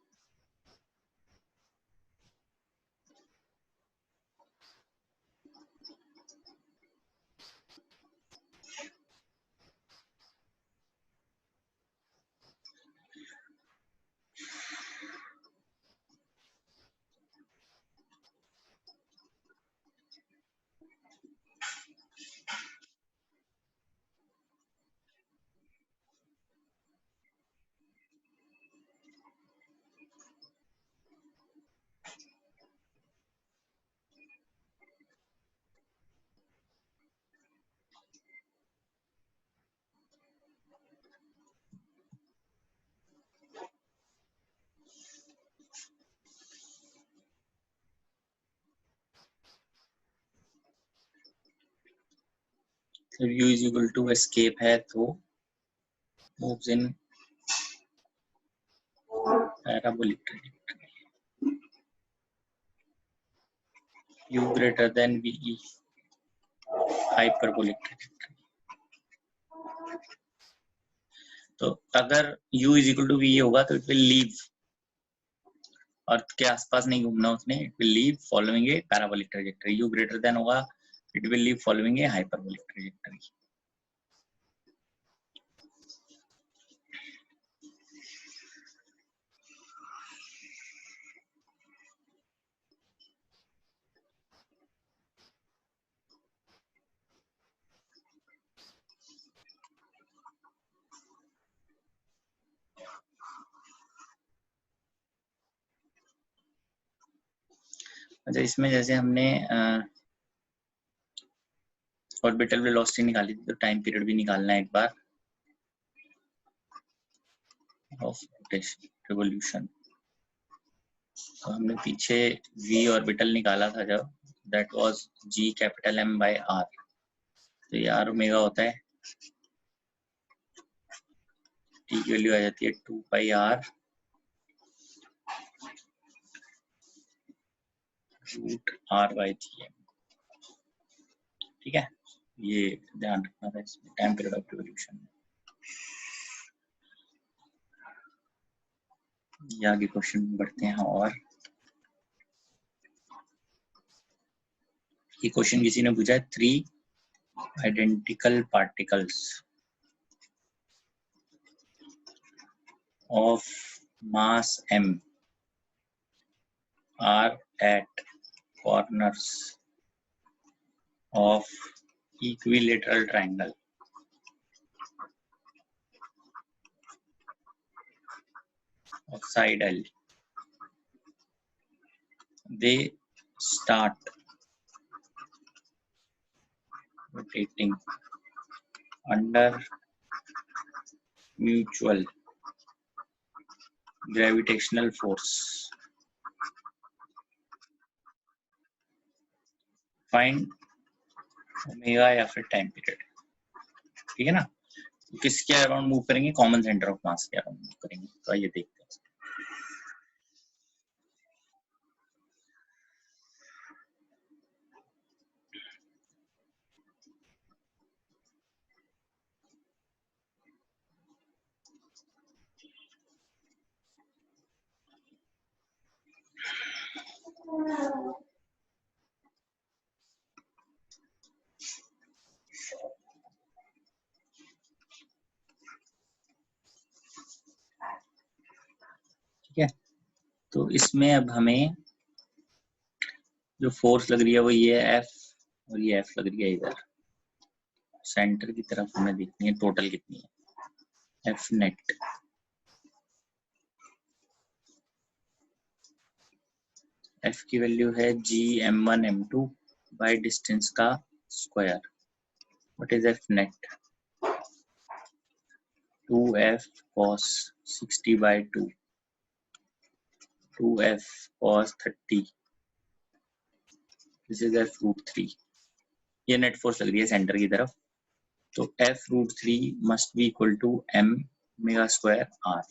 जब u is equal to escape है तो moves in parabolic trajectory, u greater than ve, hyperbolic trajectory। तो अगर u is equal to ve होगा तो it will leave, अर्थ के आसपास नहीं घूमना उसने, it will leave following a parabolic trajectory। u greater than होगा, it will leave following a hyperbolic trajectory। अच्छा, इसमें जैसे हमने ऑर्बिटल वेलोसिटी निकाली थी, तो टाइम पीरियड भी निकालना है एक बार ऑफ रिवोल्यूशन। तो हमने पीछे v ऑर्बिटल निकाला था जब, that was g capital M by r। तो ये r ओमेगा होता है, t की वैल्यू आ जाती है 2 pi r root r by g। ठीक है, ये ध्यान रखना था इसमें टाइम पीरियड ऑफ रिवोल्यूशन में। ये आगे क्वेश्चन बढ़ते हैं। और ये क्वेश्चन किसी ने पूछा है, 3 identical particles of mass m are at corners of equilateral triangle of side L. They start rotating under mutual gravitational force. Find omega या फिर टाइम पीरियड। ठीक है ना, तो किसके अराउंड मूव करेंगे? कॉमन सेंटर ऑफ मास के around move करेंगे। तो आइए देखते हैं। ठीक है, तो इसमें अब हमें जो फोर्स लग रही है वो ये है F, और ये F लग रही है इधर सेंटर की तरफ। हमें देखनी है टोटल कितनी है। F नेट F की वैल्यू है Gm1 m2 बाय डिस्टेंस का square. What is F net? 2F cos 60 by 2, 2F cos 30, this is F root 3। ये नेट फोर्स लग रही है सेंटर की तरफ। तो F root 3 must be equal to M omega square R।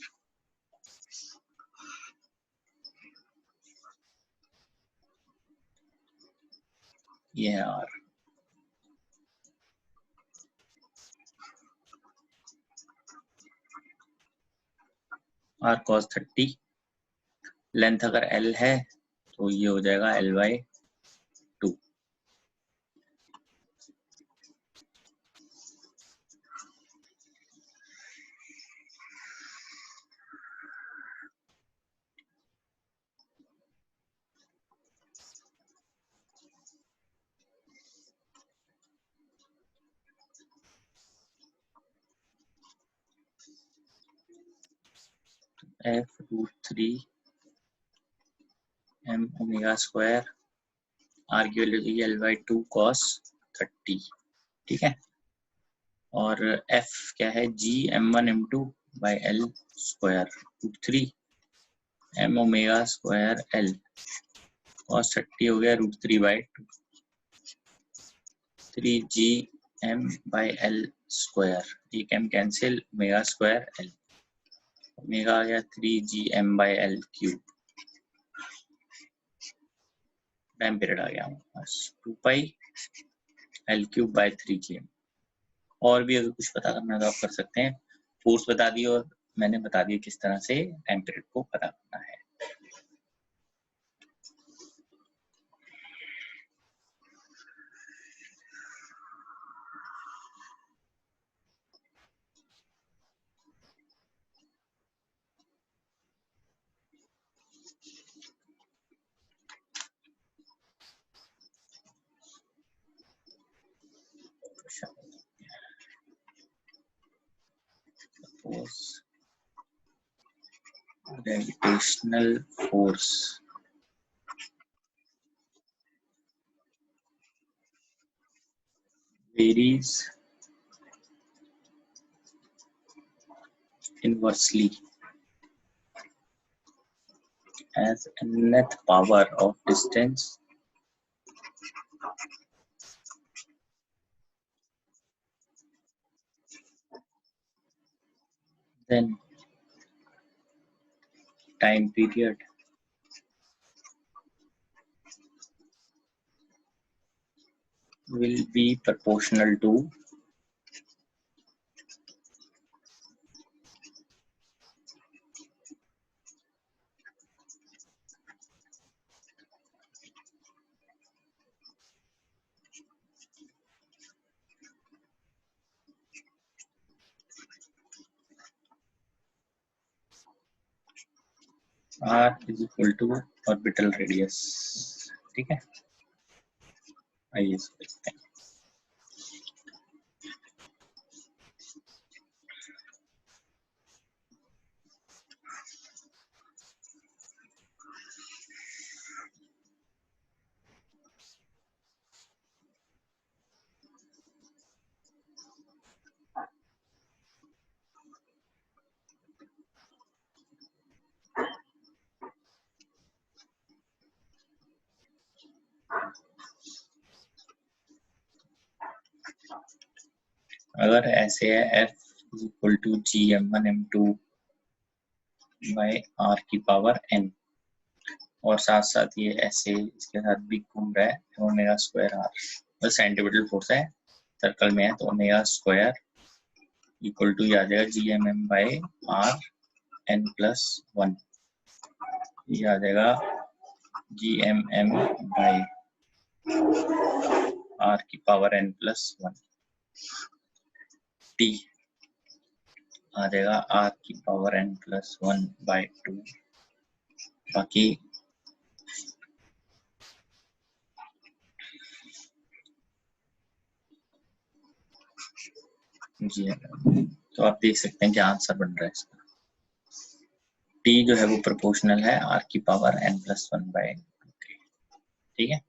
ये है R। R cos 30, लेंथ अगर L है तो ये हो जाएगा L by 2। F root 3 M omega square R की वैल्यू L बाय 2 cos 30। ठीक है, और F क्या है? Gm1 m2 by L square root 3 M omega square L cos 30 हो गया root 3 by 2, 3Gm by L square. ये M cancel, omega square L, omega आ गया 3Gm by L cube. Time period आ गया बस 2 पाई L क्यूब बाय 3Gm। और भी अगर कुछ पता करना तो आप कर सकते हैं। फोर्स बता दी और मैंने बता दिया किस तरह से टाइम पीरियड को पता करना है। Force, gravitational force varies inversely as nth power of distance then time period will be proportional to r is equal to orbital radius. ठीक है, आइए इसको देखते हैं. अगर ऐसे है f is equal to gm1 m2 by r की पावर n और साथ साथ ये ऐसे इसके साथ भी घूम रहा है ओमेगा स्क्वायर आर, बस सेंटीमीटर फोर्स है, सर्कल में है तो ओमेगा स्क्वायर इक्वल टू आ जाएगा g m m by r n plus 1, ये आ जाएगा g m m by r की पावर एन प्लस 1, टी आ जाएगा आर की पावर एन प्लस 1 बाई 2, बाकी जी तो आप देख सकते हैं क्या आंसर बन रहा है इसका. टी जो है वो प्रोपोर्शनल है आर की पावर एन प्लस 1 बाई 2. ठीक है,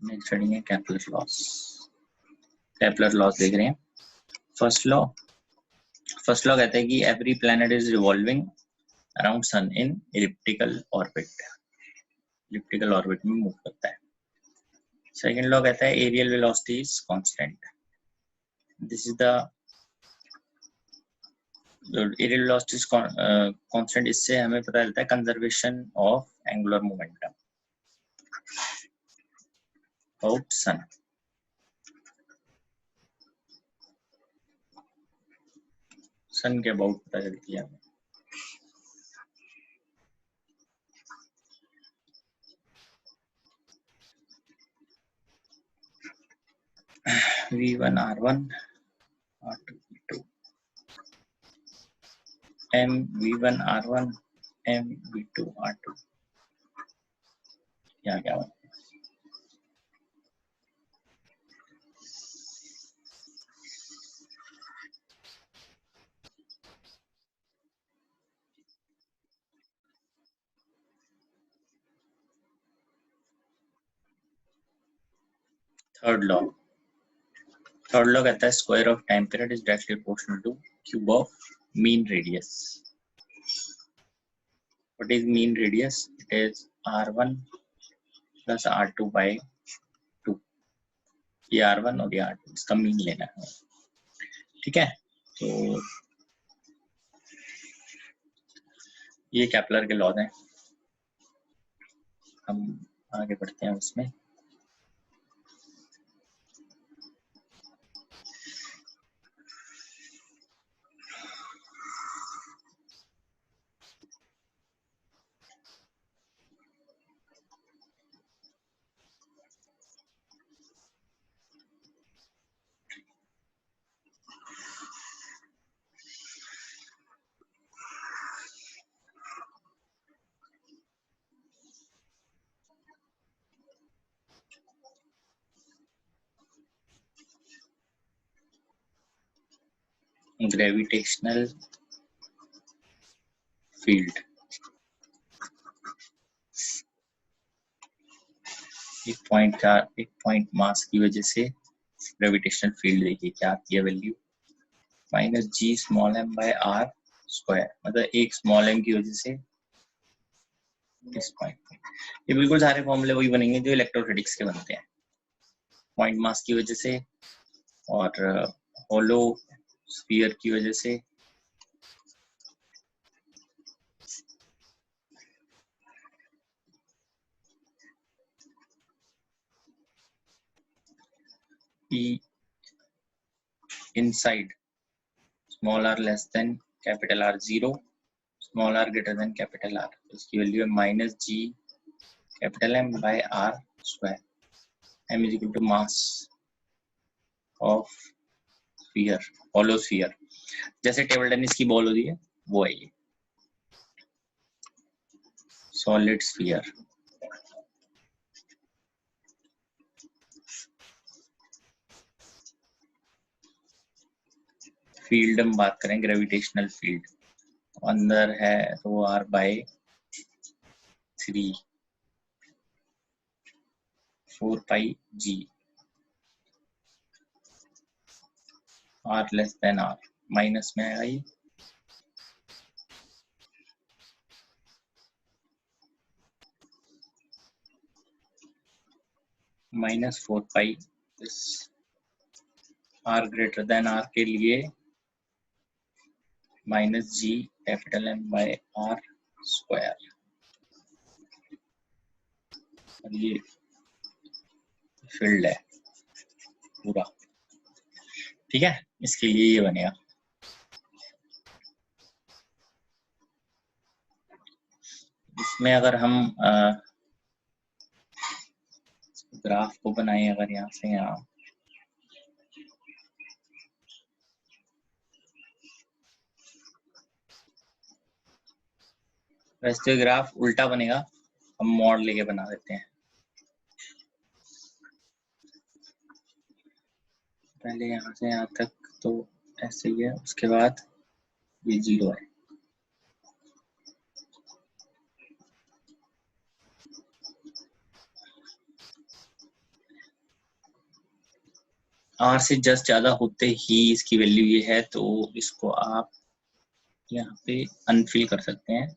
नेक्स्ट स्टडी है केपलर लॉस. केपलर लॉस देख रहे हैं. फर्स्ट लॉ कहता है कि every planet is revolving around sun in elliptical orbit में मूव करता है. सेकंड लॉ कहता है areal velocity is constant. This is the areal velocity is constant. इससे हमें पता चलता है conservation of angular momentum about sun. Sun के अबाउट पता चलती है हमें. v1 r1 r2 v2 m v1 r1 m v2 r2 क्या क्या बात. थर्ड लॉ कहता है square of time period is directly proportional two cube of mean radius. What is mean radius? It is r1 plus r2 by 2. ये r1 और ये r2 इसका mean लेना है. ठीक है, तो ये केपलर के लॉज हैं. हम आगे बढ़ते हैं उसमें. ग्रेविटेशनल फील्ड, एक पॉइंट मास की वजह से ग्रेविटेशनल फील्ड देखिए क्या आती है value, minus g small m by r square, मतलब एक स्मॉल एम की वजह से इस पॉइंट पे। ये बिल्कुल सारे फॉर्मूले वही बनेंगे जो इलेक्ट्रोस्टैटिक्स के बनते हैं, पॉइंट मास की वजह से और होलो स्फीयर की वजह से, E inside small r less than capital R 0, small r greater than capital R, इसकी वैल्यू है minus g capital M by R square, M is equal to mass of sphere, hollow sphere, जैसे table tennis की ball होती है वो है ये solid sphere. Field हम बात करें ग्रेविटेशनल फील्ड, अंदर है rho r by 3 4 pi g, r less than r, minus में आएगा ये माइनस 4 पाई, इस आर ग्रेटर देन आर के लिए minus g capital m by r square, और ये फील्ड है पूरा, ठीक है, इसके लिए ये बनेगा। इसमें अगर हम ग्राफ को बनाएं, अगर यहाँ से यहाँ वैसे तो ग्राफ उल्टा बनेगा, हम मॉड लेके बना देते हैं, पहले यहाँ से यहाँ तक तो ऐसे ही है, उसके बाद ये 0 है, आर से जस्ट ज्यादा होते ही इसकी वैल्यू ये है, तो इसको आप यहाँ पे अनफिल कर सकते हैं,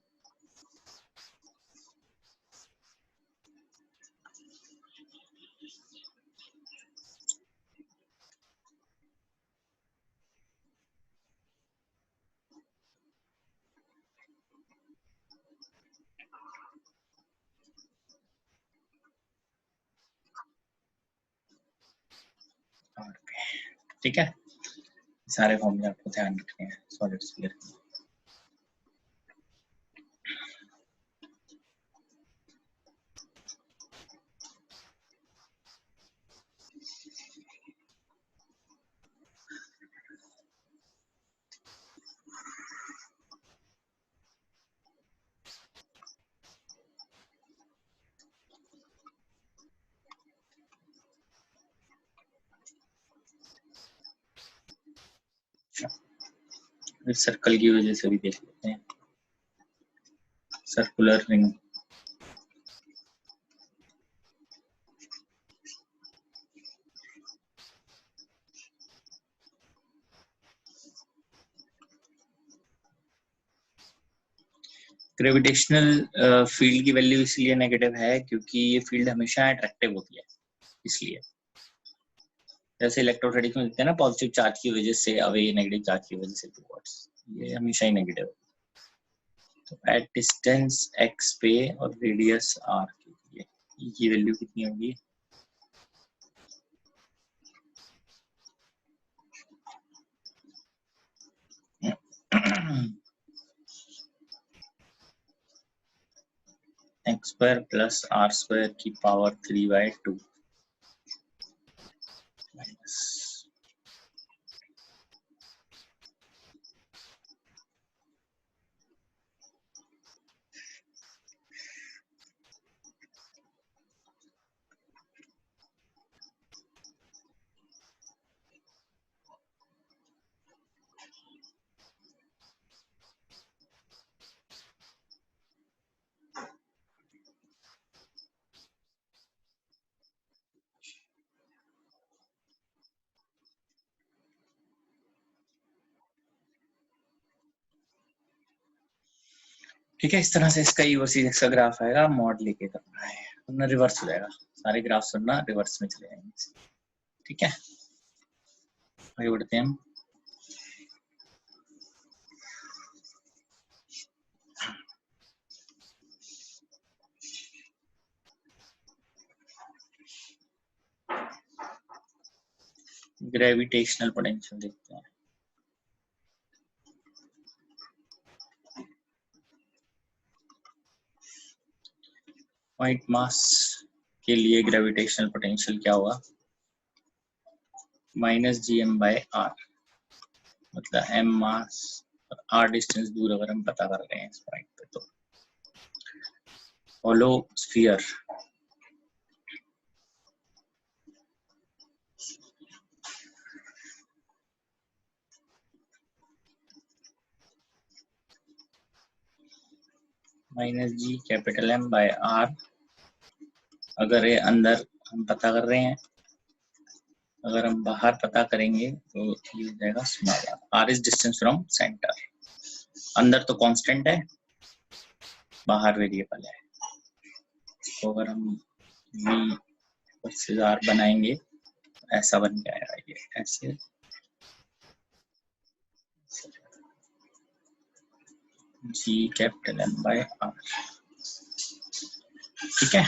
ठीक है, सारे फॉर्मूले आपको ध्यान रखने हैं सॉलिड स्फीयर। इस सर्कल की वजह से भी देख लेते हैं, सर्कुलर रिंग, ग्रेविटेशनल फील्ड की वैल्यू इसलिए नेगेटिव है क्योंकि ये फील्ड हमेशा अट्रैक्टिव होती है, इसलिए जैसे इलेक्ट्रोस्टैटिक्स में देखते हैं ना, पॉजिटिव चार्ज की वजह से अवे, नेगेटिव चार्ज की वजह से टुवर्ड्स, ये हमेशा ही नेगेटिव है। तो एट डिस्टेंस x पे और रेडियस r के लिए ये वैल्यू कितनी होगी, x square plus r square की पावर 3/2 माइनस ठीक है, इस तरह से इसका ई वर्सेस एक्स का ग्राफ आएगा, मॉड लेके करना है वरना रिवर्स हो जाएगा, सारे ग्राफ सुनना रिवर्स में चले जाएंगे। ठीक है, आगे बढ़ते हैं हम। ग्रेविटेशनल पोटेंशियल देखते हैं। पॉइंट मास के लिए ग्रेविटेशनल पोटेंशियल क्या होगा, -gm/r, मतलब m मास और r डिस्टेंस दूर अगर हम पता कर रहे हैं इस पॉइंट पे, तो होलो स्फीयर -G_M/r, अगर ये अंदर हम पता कर रहे हैं, अगर हम बाहर पता करेंगे तो ये हो जाएगा small r is distance from centre. अंदर तो कांस्टेंट है, बाहर वेरिएबल है, तो अगर हम v वर्सेस r बनाएंगे ऐसा बन जाएगा, ये ऐसे G_M/r। ठीक है,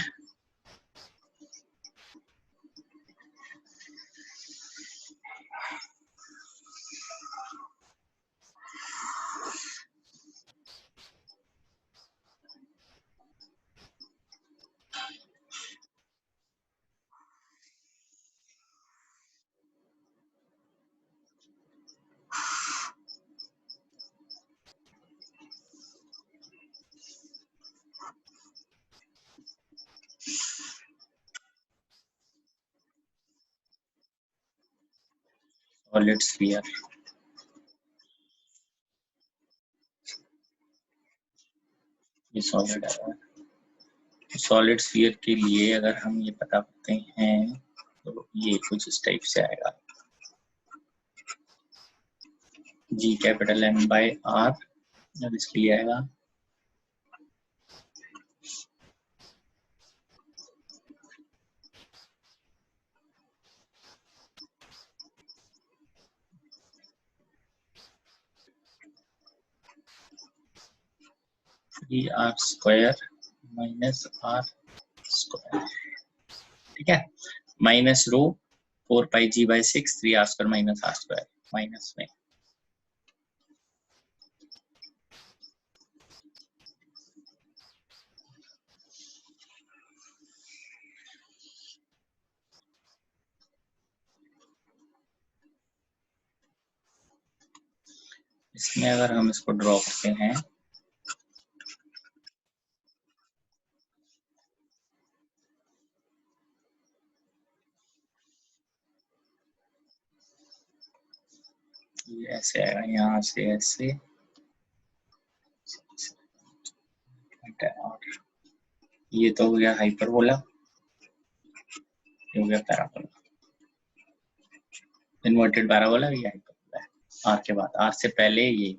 सॉलिड स्फीयर, ये सॉलिड है, सॉलिड स्फीयर के लिए अगर हम ये पता करते हैं तो ये कुछ इस टाइप से आएगा, G_M/r, और इसके लिए आएगा r² -r²। ठीक है, minus rho 4πg/6 3r² -r², minus में इसमें अगर हम इसको ड्रॉ करते हैं ये ऐसे आएगा, यहाँ से ऐसे, और ये तो हो गया हाइपरबोला, ये हो गया पैराबोला, इन्वर्टेड पैराबोला, ये हाइपरबोला है। आर के बाद, आर से पहले ये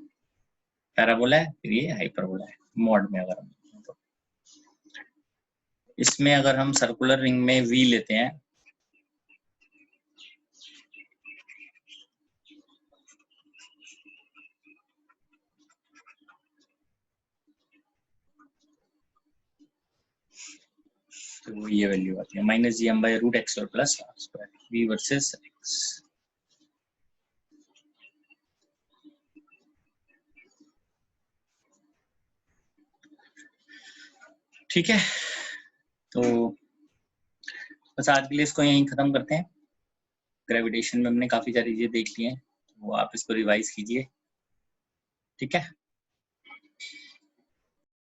पैराबोला है, फिर ये हाइपरबोला है मॉड में। अगर हम तो इसमें अगर हम सर्कुलर रिंग में वी लेते हैं तो ये वैल्यू आती है -gm/√x² +r², v versus x। ठीक है, तो बस आज के लिए इसको यहीं खत्म करते हैं। ग्रेविटेशन में हमने काफी सारी चीजें देख ली हैं, तो आप इसको रिवाइज कीजिए। ठीक है।